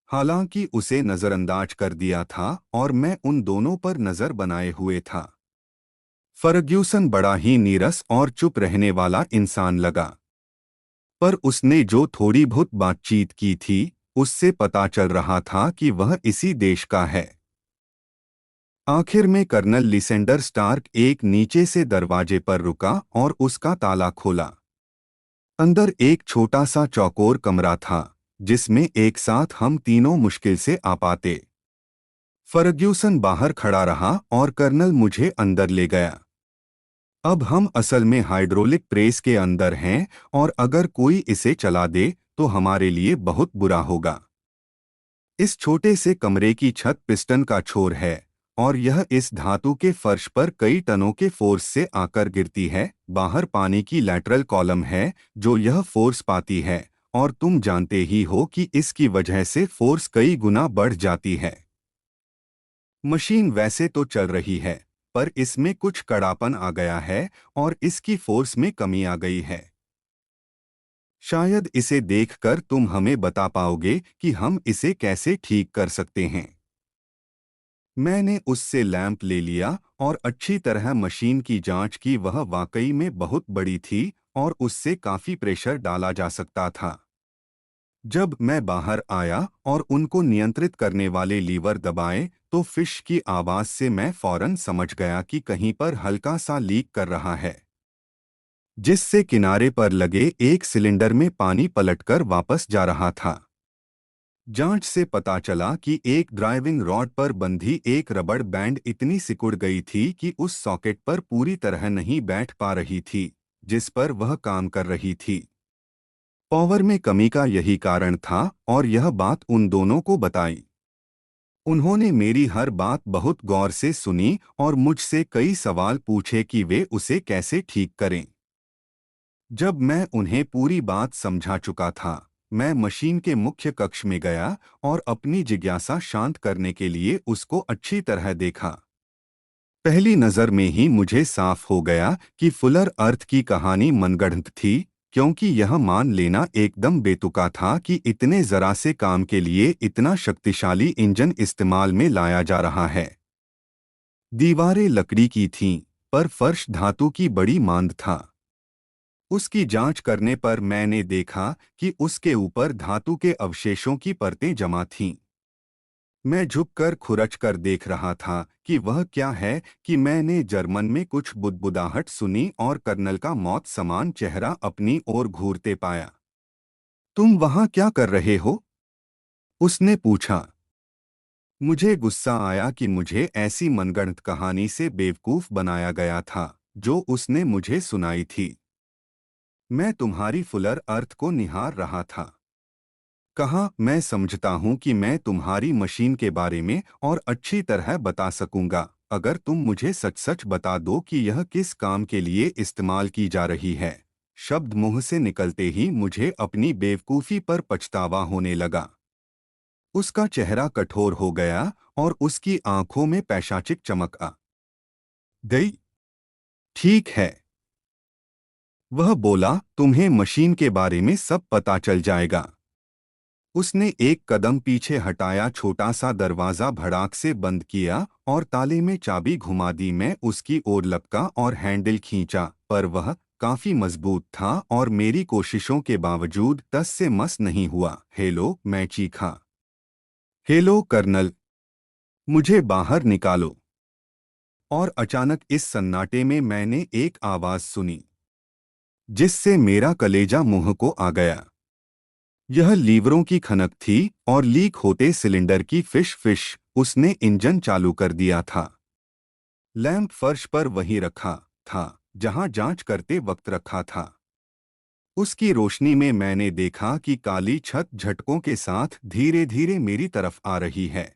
हालांकि उसे नजरअंदाज कर दिया था और मैं उन दोनों पर नजर बनाए हुए था। फर्ग्यूसन बड़ा ही नीरस और चुप रहने वाला इंसान लगा, पर उसने जो थोड़ी बहुत बातचीत की थी उससे पता चल रहा था कि वह इसी देश का है। आखिर में कर्नल लिसेंडर स्टार्क एक नीचे से दरवाजे पर रुका और उसका ताला खोला। अंदर एक छोटा सा चौकोर कमरा था जिसमें एक साथ हम तीनों मुश्किल से आ पाते। फर्ग्यूसन बाहर खड़ा रहा और कर्नल मुझे अंदर ले गया। अब हम असल में हाइड्रोलिक प्रेस के अंदर हैं और अगर कोई इसे चला दे तो हमारे लिए बहुत बुरा होगा। इस छोटे से कमरे की छत पिस्टन का छोर है और यह इस धातु के फर्श पर कई टनों के फोर्स से आकर गिरती है। बाहर पानी की लैटरल कॉलम है जो यह फोर्स पाती है और तुम जानते ही हो कि इसकी वजह से फोर्स कई गुना बढ़ जाती है। मशीन वैसे तो चल रही है, पर इसमें कुछ कड़ापन आ गया है और इसकी फोर्स में कमी आ गई है। शायद इसे देखकर तुम हमें बता पाओगे कि हम इसे कैसे ठीक कर सकते हैं। मैंने उससे लैंप ले लिया और अच्छी तरह मशीन की जांच की। वह वाकई में बहुत बड़ी थी और उससे काफी प्रेशर डाला जा सकता था। जब मैं बाहर आया और उनको नियंत्रित करने वाले लीवर दबाए तो फिश की आवाज से मैं फौरन समझ गया कि कहीं पर हल्का सा लीक कर रहा है, जिससे किनारे पर लगे एक सिलेंडर में पानी पलटकर वापस जा रहा था। जांच से पता चला कि एक ड्राइविंग रॉड पर बंधी एक रबड़ बैंड इतनी सिकुड़ गई थी कि उस सॉकेट पर पूरी तरह नहीं बैठ पा रही थी जिस पर वह काम कर रही थी। पावर में कमी का यही कारण था और यह बात उन दोनों को बताई। उन्होंने मेरी हर बात बहुत गौर से सुनी और मुझसे कई सवाल पूछे कि वे उसे कैसे ठीक करें। जब मैं उन्हें पूरी बात समझा चुका था, मैं मशीन के मुख्य कक्ष में गया और अपनी जिज्ञासा शांत करने के लिए उसको अच्छी तरह देखा। पहली नज़र में ही मुझे साफ हो गया कि फुलर अर्थ की कहानी मनगढ़ंत थी, क्योंकि यह मान लेना एकदम बेतुका था कि इतने जरा से काम के लिए इतना शक्तिशाली इंजन इस्तेमाल में लाया जा रहा है। दीवारें लकड़ी की थीं, पर फर्श धातु की बड़ी मांद था। उसकी जांच करने पर मैंने देखा कि उसके ऊपर धातु के अवशेषों की परतें जमा थीं। मैं झुककर खुरच कर देख रहा था कि वह क्या है कि मैंने जर्मन में कुछ बुदबुदाहट सुनी और कर्नल का मौत समान चेहरा अपनी ओर घूरते पाया। तुम वहां क्या कर रहे हो? उसने पूछा। मुझे गुस्सा आया कि मुझे ऐसी मनगढ़ंत कहानी से बेवकूफ बनाया गया था जो उसने मुझे सुनाई थी। मैं तुम्हारी फुलर अर्थ को निहार रहा था। कहा, मैं समझता हूं कि मैं तुम्हारी मशीन के बारे में और अच्छी तरह बता सकूंगा अगर तुम मुझे सच सच बता दो कि यह किस काम के लिए इस्तेमाल की जा रही है। शब्द मुंह से निकलते ही मुझे अपनी बेवकूफ़ी पर पछतावा होने लगा। उसका चेहरा कठोर हो गया और उसकी आंखों में पैशाचिक चमक आ गई। ठीक है, वह बोला, तुम्हें मशीन के बारे में सब पता चल जाएगा। उसने एक कदम पीछे हटाया, छोटा सा दरवाजा भड़ाक से बंद किया और ताले में चाबी घुमा दी। मैं उसकी ओर लपका और हैंडल खींचा, पर वह काफी मजबूत था और मेरी कोशिशों के बावजूद टस से मस नहीं हुआ। हेलो, मैं चीखा। हेलो कर्नल, मुझे बाहर निकालो। और अचानक इस सन्नाटे में मैंने एक आवाज सुनी जिससे मेरा कलेजा मुंह को आ गया। यह लीवरों की खनक थी और लीक होते सिलेंडर की फिश फिश। उसने इंजन चालू कर दिया था। लैंप फर्श पर वहीं रखा था जहां जांच करते वक्त रखा था। उसकी रोशनी में मैंने देखा कि काली छत झटकों के साथ धीरे धीरे मेरी तरफ आ रही है।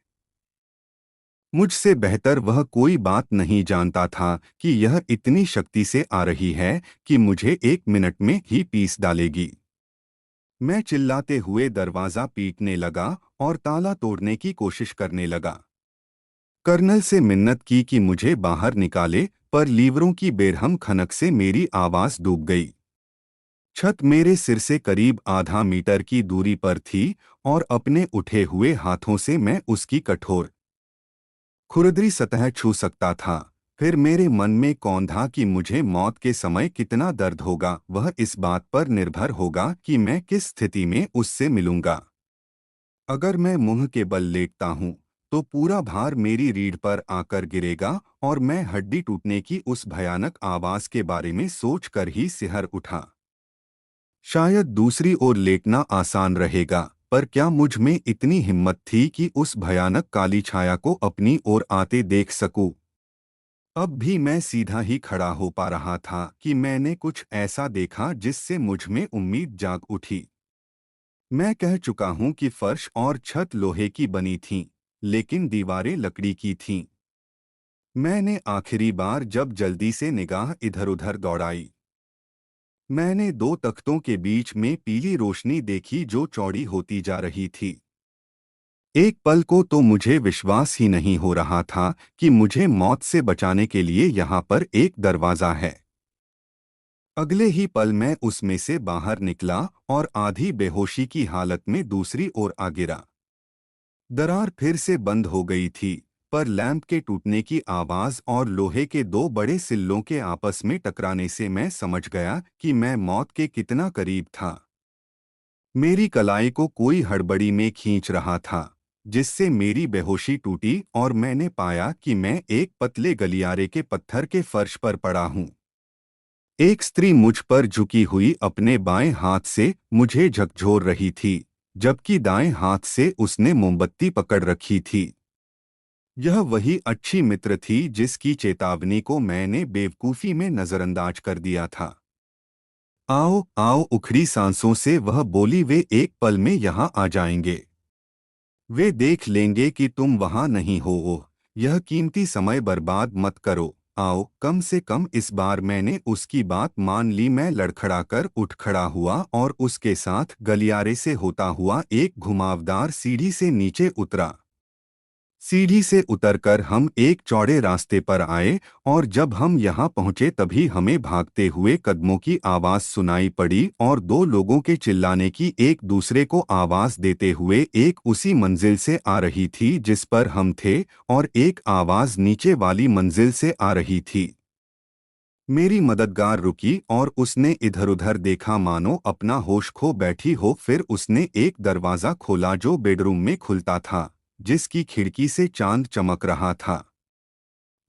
मुझसे बेहतर वह कोई बात नहीं जानता था कि यह इतनी शक्ति से आ रही है कि मुझे 1 मिनट में ही पीस डालेगी। मैं चिल्लाते हुए दरवाजा पीटने लगा और ताला तोड़ने की कोशिश करने लगा। कर्नल से मिन्नत की कि मुझे बाहर निकाले, पर लीवरों की बेरहम खनक से मेरी आवाज डूब गई। छत मेरे सिर से करीब आधा मीटर की दूरी पर थी और अपने उठे हुए हाथों से मैं उसकी कठोर खुरदरी सतह छू सकता था। फिर मेरे मन में कौंधा कि मुझे मौत के समय कितना दर्द होगा, वह इस बात पर निर्भर होगा कि मैं किस स्थिति में उससे मिलूंगा। अगर मैं मुंह के बल लेटता हूं, तो पूरा भार मेरी रीढ़ पर आकर गिरेगा और मैं हड्डी टूटने की उस भयानक आवाज के बारे में सोचकर ही सिहर उठा। शायद दूसरी ओर लेटना आसान रहेगा, पर क्या मुझ में इतनी हिम्मत थी कि उस भयानक काली छाया को अपनी ओर आते देख सकूं? अब भी मैं सीधा ही खड़ा हो पा रहा था कि मैंने कुछ ऐसा देखा जिससे मुझ में उम्मीद जाग उठी। मैं कह चुका हूं कि फर्श और छत लोहे की बनी थीं, लेकिन दीवारें लकड़ी की थीं। मैंने आखिरी बार जब जल्दी से निगाह इधर-उधर दौड़ाई, मैंने 2 तख्तों के बीच में पीली रोशनी देखी जो चौड़ी होती जा रही थी। एक पल को तो मुझे विश्वास ही नहीं हो रहा था कि मुझे मौत से बचाने के लिए यहाँ पर एक दरवाज़ा है। अगले ही पल मैं उसमें से बाहर निकला और आधी बेहोशी की हालत में दूसरी ओर आ गिरा। दरार फिर से बंद हो गई थी, पर लैंप के टूटने की आवाज और लोहे के 2 बड़े सिल्लों के आपस में टकराने से मैं समझ गया कि मैं मौत के कितना करीब था। मेरी कलाई को कोई हड़बड़ी में खींच रहा था, जिससे मेरी बेहोशी टूटी और मैंने पाया कि मैं एक पतले गलियारे के पत्थर के फर्श पर पड़ा हूँ। एक स्त्री मुझ पर झुकी हुई अपने बाएं हाथ से मुझे झकझोर रही थी, जबकि दाएं हाथ से उसने मोमबत्ती पकड़ रखी थी। यह वही अच्छी मित्र थी जिसकी चेतावनी को मैंने बेवकूफ़ी में नज़रअंदाज कर दिया था। आओ आओ, उखड़ी सांसों से वह बोली, वे एक पल में यहाँ आ जाएंगे। वे देख लेंगे कि तुम वहाँ नहीं हो। यह कीमती समय बर्बाद मत करो। आओ, कम से कम इस बार मैंने उसकी बात मान ली। मैं लड़खड़ाकर उठ खड़ा हुआ और उसके साथ गलियारे से होता हुआ एक घुमावदार सीढ़ी से नीचे उतरा। सीढ़ी से उतरकर हम एक चौड़े रास्ते पर आए और जब हम यहाँ पहुँचे तभी हमें भागते हुए कदमों की आवाज़ सुनाई पड़ी और 2 लोगों के चिल्लाने की एक दूसरे को आवाज़ देते हुए एक उसी मंजिल से आ रही थी जिस पर हम थे, और एक आवाज़ नीचे वाली मंजिल से आ रही थी। मेरी मददगार रुकी और उसने इधर-उधर देखा मानो अपना होश खो बैठी हो। फिर उसने एक दरवाज़ा खोला जो बेडरूम में खुलता था, जिसकी खिड़की से चांद चमक रहा था।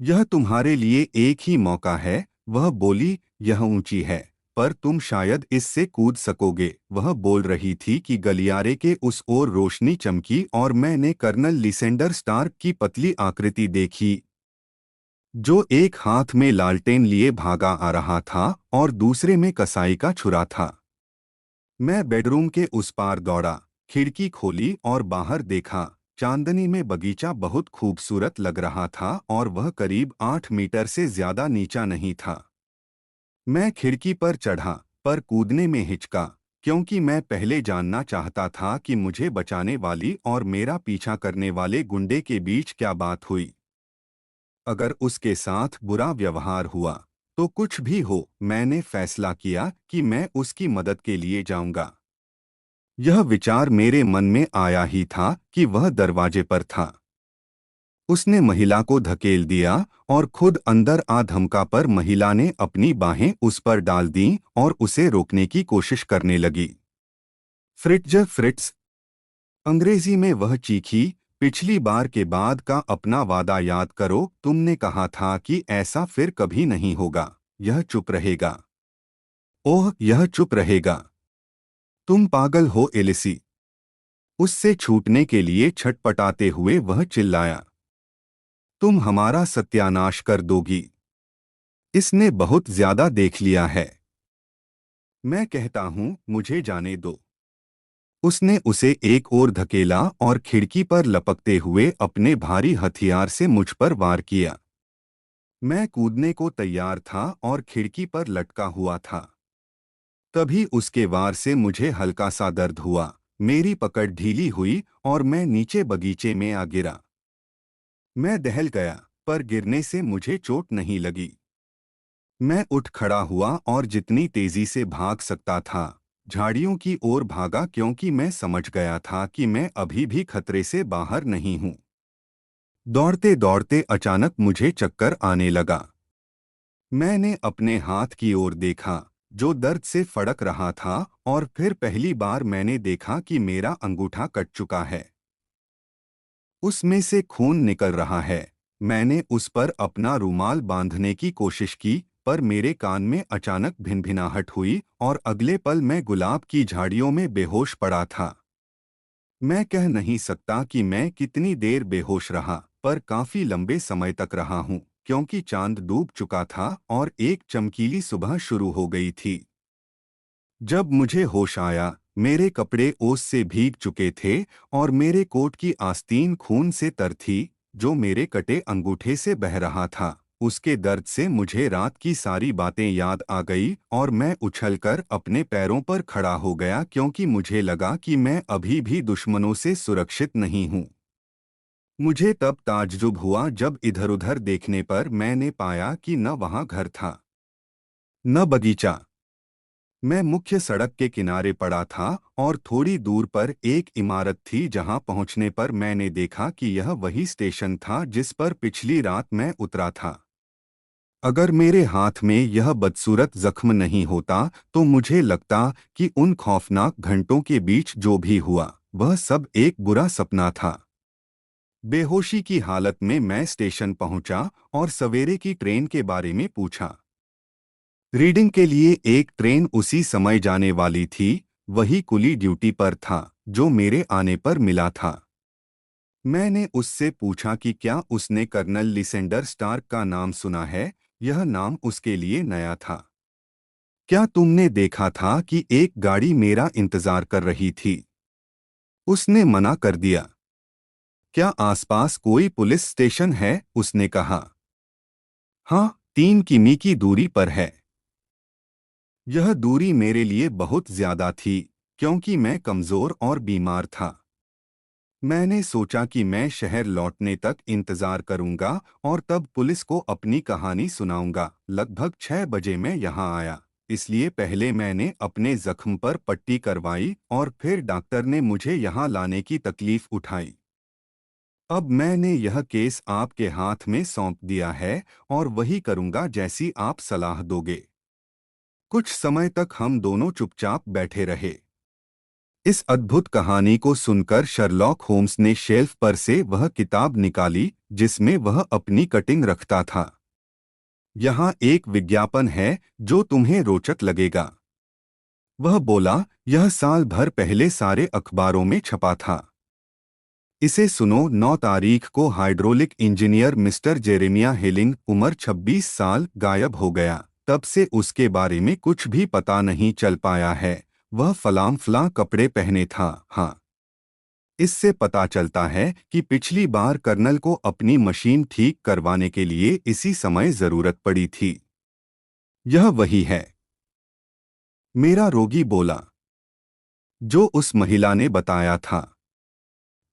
यह तुम्हारे लिए एक ही मौका है, वह बोली। यह ऊंची है, पर तुम शायद इससे कूद सकोगे। वह बोल रही थी कि गलियारे के उस ओर रोशनी चमकी और मैंने कर्नल लिसेंडर स्टार्क की पतली आकृति देखी, जो एक हाथ में लालटेन लिए भागा आ रहा था और दूसरे में कसाई का छुरा था। मैं बेडरूम के उस पार दौड़ा, खिड़की खोली और बाहर देखा। चांदनी में बगीचा बहुत खूबसूरत लग रहा था और वह करीब 8 मीटर से ज्यादा नीचा नहीं था। मैं खिड़की पर चढ़ा, पर कूदने में हिचका, क्योंकि मैं पहले जानना चाहता था कि मुझे बचाने वाली और मेरा पीछा करने वाले गुंडे के बीच क्या बात हुई। अगर उसके साथ बुरा व्यवहार हुआ, तो कुछ भी हो, मैंने फैसला किया कि मैं उसकी मदद के लिए जाऊंगा। यह विचार मेरे मन में आया ही था कि वह दरवाजे पर था। उसने महिला को धकेल दिया और खुद अंदर आ धमका, पर महिला ने अपनी बाहें उस पर डाल दीं और उसे रोकने की कोशिश करने लगी। फ्रिट्ज फ्रिट्ज, अंग्रेजी में वह चीखी। पिछली बार के बाद का अपना वादा याद करो, तुमने कहा था कि ऐसा फिर कभी नहीं होगा। यह चुप रहेगा। ओह, यह चुप रहेगा। तुम पागल हो एलिसी। उससे छूटने के लिए छटपटाते हुए वह चिल्लाया। तुम हमारा सत्यानाश कर दोगी। इसने बहुत ज्यादा देख लिया है। मैं कहता हूं, मुझे जाने दो। उसने उसे एक ओर धकेला और खिड़की पर लपकते हुए अपने भारी हथियार से मुझ पर वार किया। मैं कूदने को तैयार था और खिड़की पर लटका हुआ था। तभी उसके वार से मुझे हल्का सा दर्द हुआ। मेरी पकड़ ढीली हुई और मैं नीचे बगीचे में आ गिरा। मैं दहल गया, पर गिरने से मुझे चोट नहीं लगी। मैं उठ खड़ा हुआ और जितनी तेजी से भाग सकता था झाड़ियों की ओर भागा, क्योंकि मैं समझ गया था कि मैं अभी भी खतरे से बाहर नहीं हूं। दौड़ते दौड़ते अचानक मुझे चक्कर आने लगा। मैंने अपने हाथ की ओर देखा, जो दर्द से फड़क रहा था, और फिर पहली बार मैंने देखा कि मेरा अंगूठा कट चुका है। उसमें से खून निकल रहा है। मैंने उस पर अपना रूमाल बांधने की कोशिश की, पर मेरे कान में अचानक भिनभिनाहट हुई और अगले पल मैं गुलाब की झाड़ियों में बेहोश पड़ा था। मैं कह नहीं सकता कि मैं कितनी देर बेहोश रहा, पर काफी लंबे समय तक रहा हूं, क्योंकि चांद डूब चुका था और एक चमकीली सुबह शुरू हो गई थी। जब मुझे होश आया, मेरे कपड़े ओस से भीग चुके थे और मेरे कोट की आस्तीन खून से तर थी, जो मेरे कटे अंगूठे से बह रहा था। उसके दर्द से मुझे रात की सारी बातें याद आ गई और मैं उछलकर अपने पैरों पर खड़ा हो गया, क्योंकि मुझे लगा कि मैं अभी भी दुश्मनों से सुरक्षित नहीं हूँ। मुझे तब ताज्जुब हुआ जब इधर-उधर देखने पर मैंने पाया कि न वहाँ घर था, न बगीचा। मैं मुख्य सड़क के किनारे पड़ा था और थोड़ी दूर पर एक इमारत थी, जहां पहुंचने पर मैंने देखा कि यह वही स्टेशन था जिस पर पिछली रात मैं उतरा था। अगर मेरे हाथ में यह बदसूरत जख्म नहीं होता, तो मुझे लगता कि उन खौफनाक घंटों के बीच जो भी हुआ, वह सब एक बुरा सपना था। बेहोशी की हालत में मैं स्टेशन पहुंचा और सवेरे की ट्रेन के बारे में पूछा। रीडिंग के लिए एक ट्रेन उसी समय जाने वाली थी। वही कुली ड्यूटी पर था जो मेरे आने पर मिला था। मैंने उससे पूछा कि क्या उसने कर्नल लिसेंडर स्टार्क का नाम सुना है। यह नाम उसके लिए नया था। क्या तुमने देखा था कि एक गाड़ी मेरा इंतजार कर रही थी? उसने मना कर दिया। क्या आसपास कोई पुलिस स्टेशन है? उसने कहा। हाँ, 3 किमी की दूरी पर है। यह दूरी मेरे लिए बहुत ज्यादा थी, क्योंकि मैं कमजोर और बीमार था। मैंने सोचा कि मैं शहर लौटने तक इंतजार करूंगा और तब पुलिस को अपनी कहानी सुनाऊंगा। लगभग 6 बजे मैं यहाँ आया, इसलिए पहले मैंने अपने जख्म पर पट्टी करवाई और फिर डॉक्टर ने मुझे यहाँ लाने की तकलीफ उठाई। अब मैंने यह केस आपके हाथ में सौंप दिया है और वही करूंगा जैसी आप सलाह दोगे। कुछ समय तक हम दोनों चुपचाप बैठे रहे। इस अद्भुत कहानी को सुनकर शर्लॉक होम्स ने शेल्फ पर से वह किताब निकाली जिसमें वह अपनी कटिंग रखता था। यहाँ एक विज्ञापन है जो तुम्हें रोचक लगेगा, वह बोला। यह साल भर पहले सारे अखबारों में छपा था। इसे सुनो। 9 तारीख को hydraulic engineer mister Jeremiah hailing, उम्र 26 साल, गायब हो गया। तब से उसके बारे में कुछ भी पता नहीं चल पाया है। वह फलाम फलां कपड़े पहने था। हाँ, इससे पता चलता है कि पिछली बार कर्नल को अपनी मशीन ठीक करवाने के लिए इसी समय जरूरत पड़ी थी। यह वही है, मेरा रोगी बोला, जो उस महिला ने बताया था।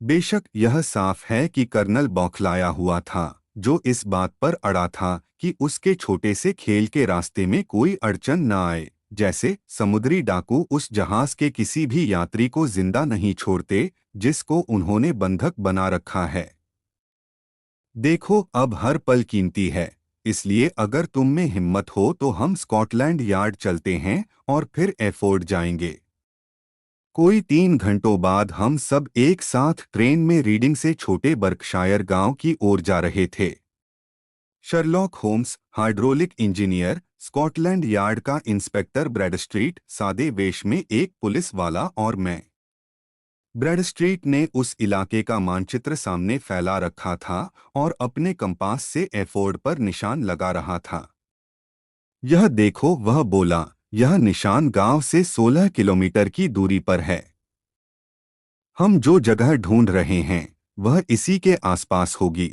बेशक यह साफ है कि कर्नल बौखलाया हुआ था, जो इस बात पर अड़ा था कि उसके छोटे से खेल के रास्ते में कोई अड़चन न आए। जैसे समुद्री डाकू उस जहाज के किसी भी यात्री को जिंदा नहीं छोड़ते जिसको उन्होंने बंधक बना रखा है। देखो, अब हर पल कीमती है, इसलिए अगर तुम में हिम्मत हो तो हम स्कॉटलैंड यार्ड चलते हैं और फिर एफोर्ड जाएंगे। कोई 3 घंटों बाद हम सब एक साथ ट्रेन में रीडिंग से छोटे बर्कशायर गांव की ओर जा रहे थे। Sherlock Holmes, hydraulic engineer, Scotland Yard का इंस्पेक्टर ब्रैडस्ट्रीट, सादे वेश में एक पुलिस वाला, और मैं। ब्रैडस्ट्रीट ने उस इलाके का मानचित्र सामने फैला रखा था और अपने कंपास से एफोर्ड पर निशान लगा रहा था। यह देखो, वह बोला, यह निशान गांव से 16 किलोमीटर की दूरी पर है। हम जो जगह ढूंढ रहे हैं वह इसी के आसपास होगी।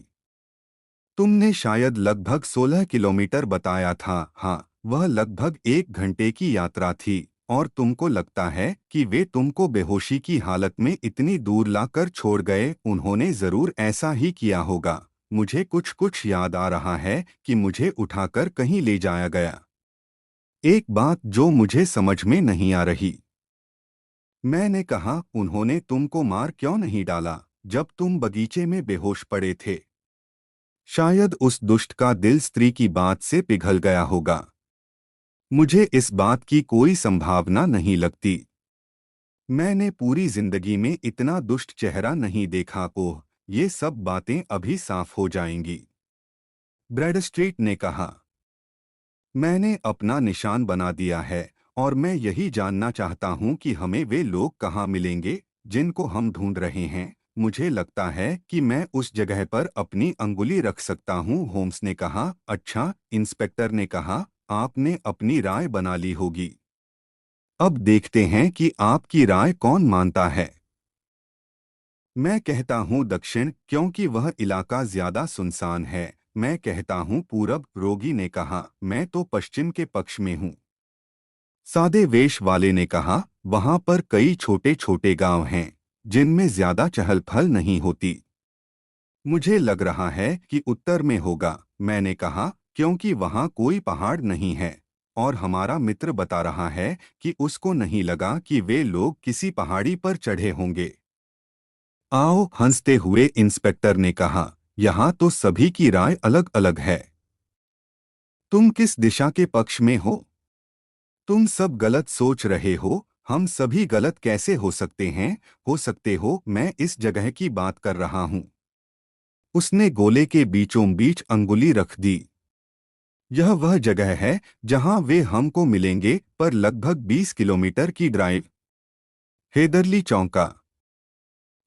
तुमने शायद लगभग 16 किलोमीटर बताया था। हाँ, वह लगभग 1 घंटे की यात्रा थी, और तुमको लगता है कि वे तुमको बेहोशी की हालत में इतनी दूर लाकर छोड़ गए? उन्होंने जरूर ऐसा ही किया होगा। मुझे कुछ कुछ याद आ रहा है कि मुझे उठाकर कहीं ले जाया गया। एक बात जो मुझे समझ में नहीं आ रही, मैंने कहा, उन्होंने तुमको मार क्यों नहीं डाला जब तुम बगीचे में बेहोश पड़े थे? शायद उस दुष्ट का दिल स्त्री की बात से पिघल गया होगा। मुझे इस बात की कोई संभावना नहीं लगती। मैंने पूरी जिंदगी में इतना दुष्ट चेहरा नहीं देखा। ओह, ये सब बातें अभी साफ हो जाएंगी, ब्रैडस्ट्रीट ने कहा। मैंने अपना निशान बना दिया है, और मैं यही जानना चाहता हूं कि हमें वे लोग कहाँ मिलेंगे जिनको हम ढूंढ रहे हैं। मुझे लगता है कि मैं उस जगह पर अपनी अंगुली रख सकता हूं, होम्स ने कहा। अच्छा, इंस्पेक्टर ने कहा, आपने अपनी राय बना ली होगी। अब देखते हैं कि आपकी राय कौन मानता है। मैं कहता हूं दक्षिण, क्योंकि वह इलाका ज्यादा सुनसान है। मैं कहता हूं पूरब, रोगी ने कहा। मैं तो पश्चिम के पक्ष में हूं, सादे वेश वाले ने कहा। वहां पर कई छोटे छोटे गांव हैं जिनमें ज्यादा चहल पहल नहीं होती। मुझे लग रहा है कि उत्तर में होगा, मैंने कहा, क्योंकि वहां कोई पहाड़ नहीं है, और हमारा मित्र बता रहा है कि उसको नहीं लगा कि वे लोग किसी पहाड़ी पर चढ़े होंगे। आओ, हंसते हुए इंस्पेक्टर ने कहा, यहाँ तो सभी की राय अलग अलग है। तुम किस दिशा के पक्ष में हो? तुम सब गलत सोच रहे हो। हम सभी गलत कैसे हो सकते हैं? हो सकते हो, मैं इस जगह की बात कर रहा हूं। उसने गोले के बीचों बीच अंगुली रख दी। यह वह जगह है जहां वे हमको मिलेंगे, पर लगभग 20 किलोमीटर की ड्राइव। हेदरली चौंका।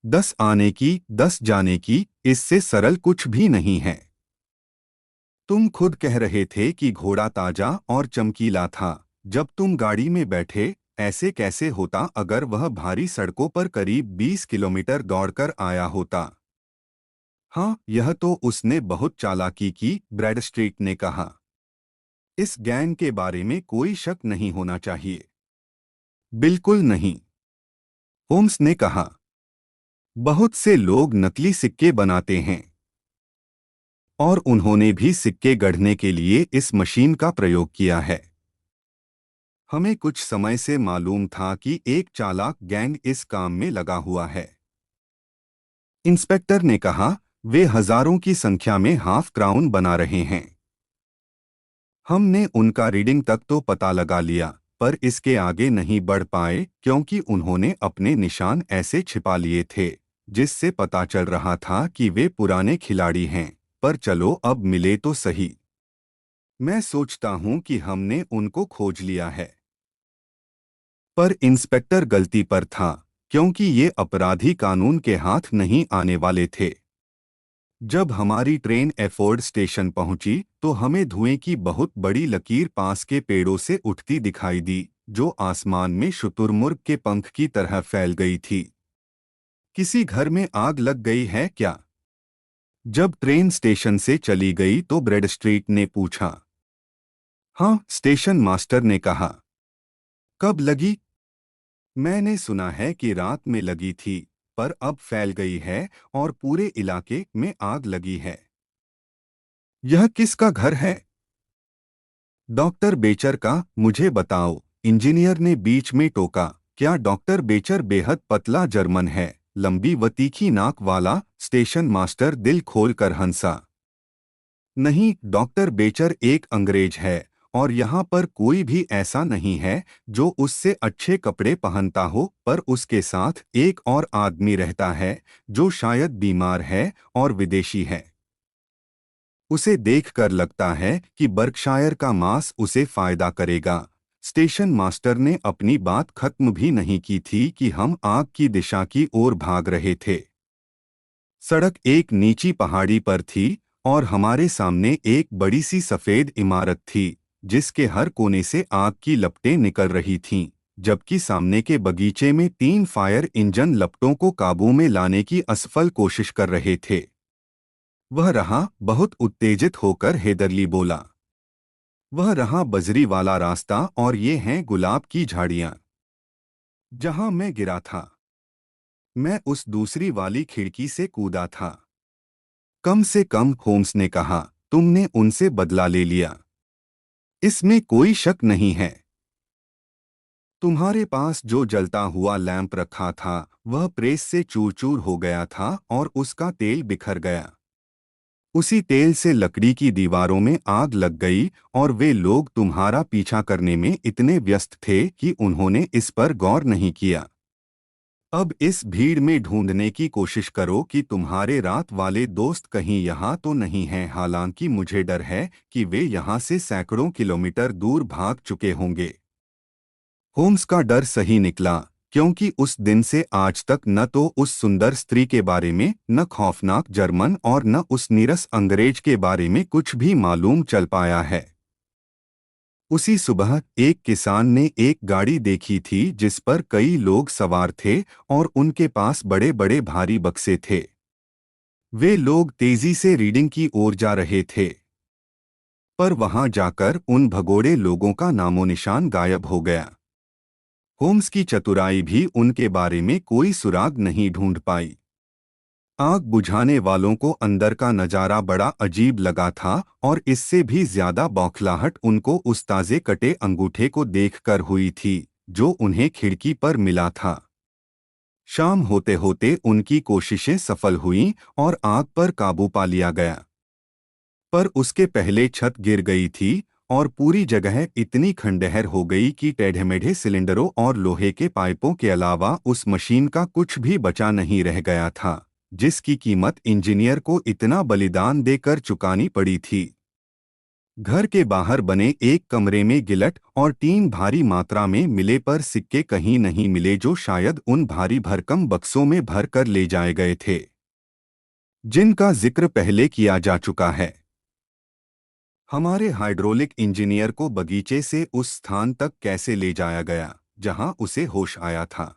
10 आने की, 10 जाने की, इससे सरल कुछ भी नहीं है। तुम खुद कह रहे थे कि घोड़ा ताजा और चमकीला था जब तुम गाड़ी में बैठे। ऐसे कैसे होता अगर वह भारी सड़कों पर करीब 20 किलोमीटर दौड़कर आया होता? हाँ, यह तो उसने बहुत चालाकी की, ब्रैडस्ट्रीट ने कहा। इस गैंग के बारे में कोई शक नहीं होना चाहिए। बिल्कुल नहीं, होम्स ने कहा। बहुत से लोग नकली सिक्के बनाते हैं, और उन्होंने भी सिक्के गढ़ने के लिए इस मशीन का प्रयोग किया है। हमें कुछ समय से मालूम था कि एक चालाक गैंग इस काम में लगा हुआ है, इंस्पेक्टर ने कहा। वे हजारों की संख्या में हाफ क्राउन बना रहे हैं। हमने उनका रीडिंग तक तो पता लगा लिया, पर इसके आगे नहीं बढ़ पाए क्योंकि उन्होंने अपने निशान ऐसे छिपा लिए थे जिससे पता चल रहा था कि वे पुराने खिलाड़ी हैं। पर चलो अब मिले तो सही। मैं सोचता हूं कि हमने उनको खोज लिया है। पर इंस्पेक्टर गलती पर था, क्योंकि ये अपराधी कानून के हाथ नहीं आने वाले थे। जब हमारी ट्रेन एफोर्ड स्टेशन पहुंची तो हमें धुएं की बहुत बड़ी लकीर पास के पेड़ों से उठती दिखाई दी, जो आसमान में शुतुरमुर्ग के पंख की तरह फैल गई थी। किसी घर में आग लग गई है क्या? जब ट्रेन स्टेशन से चली गई तो ब्रैडस्ट्रीट ने पूछा। हाँ, स्टेशन मास्टर ने कहा। कब लगी? मैंने सुना है कि रात में लगी थी, पर अब फैल गई है और पूरे इलाके में आग लगी है। यह किसका घर है? डॉक्टर बेचर का। मुझे बताओ, इंजीनियर ने बीच में टोका। क्या डॉक्टर बेचर बेहद पतला जर्मन है, लंबी व तीखी नाक वाला? स्टेशन मास्टर दिल खोलकर हंसा। नहीं, डॉक्टर बेचर एक अंग्रेज है, और यहाँ पर कोई भी ऐसा नहीं है जो उससे अच्छे कपड़े पहनता हो, पर उसके साथ एक और आदमी रहता है जो शायद बीमार है और विदेशी है। उसे देखकर लगता है कि बर्कशायर का मांस उसे फायदा करेगा। स्टेशन मास्टर ने अपनी बात खत्म भी नहीं की थी कि हम आग की दिशा की ओर भाग रहे थे। सड़क एक नीची पहाड़ी पर थी और हमारे सामने एक बड़ी सी सफेद इमारत थी जिसके हर कोने से आग की लपटें निकल रही थीं, जबकि सामने के बगीचे में 3 फायर इंजन लपटों को काबू में लाने की असफल कोशिश कर रहे थे। वह रहा, बहुत उत्तेजित होकर हेदरली बोला। वह रहा बजरी वाला रास्ता और ये हैं गुलाब की झाड़ियां। जहां मैं गिरा था, मैं उस दूसरी वाली खिड़की से कूदा था। कम से कम, होम्स ने कहा, तुमने उनसे बदला ले लिया। इसमें कोई शक नहीं है। तुम्हारे पास जो जलता हुआ लैंप रखा था वह प्रेस से चूर चूर हो गया था और उसका तेल बिखर गया। उसी तेल से लकड़ी की दीवारों में आग लग गई और वे लोग तुम्हारा पीछा करने में इतने व्यस्त थे कि उन्होंने इस पर गौर नहीं किया। अब इस भीड़ में ढूंढने की कोशिश करो कि तुम्हारे रात वाले दोस्त कहीं यहाँ तो नहीं हैं। हालांकि मुझे डर है कि वे यहाँ से सैकड़ों किलोमीटर दूर भाग चुके होंगे। होम्स का डर सही निकला, क्योंकि उस दिन से आज तक न तो उस सुंदर स्त्री के बारे में, न खौफनाक जर्मन और न उस नीरस अंग्रेज के बारे में कुछ भी मालूम चल पाया है। उसी सुबह एक किसान ने एक गाड़ी देखी थी जिस पर कई लोग सवार थे और उनके पास बड़े बड़े भारी बक्से थे। वे लोग तेजी से रीडिंग की ओर जा रहे थे, पर वहां जाकर उन भगोड़े लोगों का नामोनिशान गायब हो गया। होम्स की चतुराई भी उनके बारे में कोई सुराग नहीं ढूंढ पाई। आग बुझाने वालों को अंदर का नजारा बड़ा अजीब लगा था और इससे भी ज्यादा बौखलाहट उनको उस ताजे कटे अंगूठे को देखकर हुई थी जो उन्हें खिड़की पर मिला था। शाम होते होते उनकी कोशिशें सफल हुईं और आग पर काबू पा लिया गया, पर उसके पहले छत गिर गई थी और पूरी जगह इतनी खंडहर हो गई कि टेढ़े-मेढ़े सिलेंडरों और लोहे के पाइपों के अलावा उस मशीन का कुछ भी बचा नहीं रह गया था जिसकी कीमत इंजीनियर को इतना बलिदान देकर चुकानी पड़ी थी। घर के बाहर बने एक कमरे में गिलट और टीन भारी मात्रा में मिले, पर सिक्के कहीं नहीं मिले जो शायद उन भारी भरकम बक्सों में भर कर ले जाए गए थे जिनका जिक्र पहले किया जा चुका है। हमारे हाइड्रोलिक इंजीनियर को बगीचे से उस स्थान तक कैसे ले जाया गया जहां उसे होश आया था,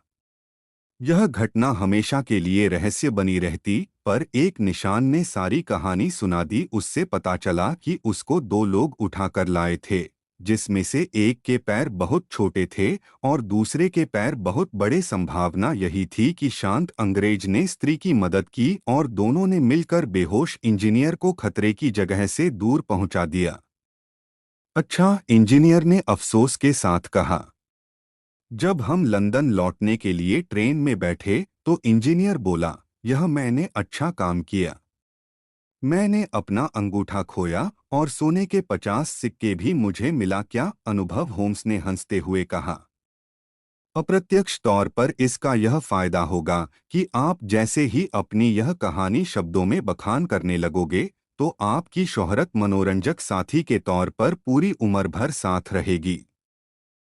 यह घटना हमेशा के लिए रहस्य बनी रहती, पर एक निशान ने सारी कहानी सुना दी। उससे पता चला कि उसको 2 लोग उठाकर लाए थे, जिसमें से एक के पैर बहुत छोटे थे और दूसरे के पैर बहुत बड़े। संभावना यही थी कि शांत अंग्रेज ने स्त्री की मदद की और दोनों ने मिलकर बेहोश इंजीनियर को खतरे की जगह से दूर पहुंचा दिया। अच्छा, इंजीनियर ने अफसोस के साथ कहा। जब हम लंदन लौटने के लिए ट्रेन में बैठे तो इंजीनियर बोला, यह मैंने अच्छा काम किया। मैंने अपना अंगूठा खोया और सोने के 50 सिक्के भी मुझे मिला। क्या अनुभव, होम्स ने हंसते हुए कहा। अप्रत्यक्ष तौर पर इसका यह फायदा होगा कि आप जैसे ही अपनी यह कहानी शब्दों में बखान करने लगोगे तो आपकी शोहरत मनोरंजक साथी के तौर पर पूरी उम्र भर साथ रहेगी।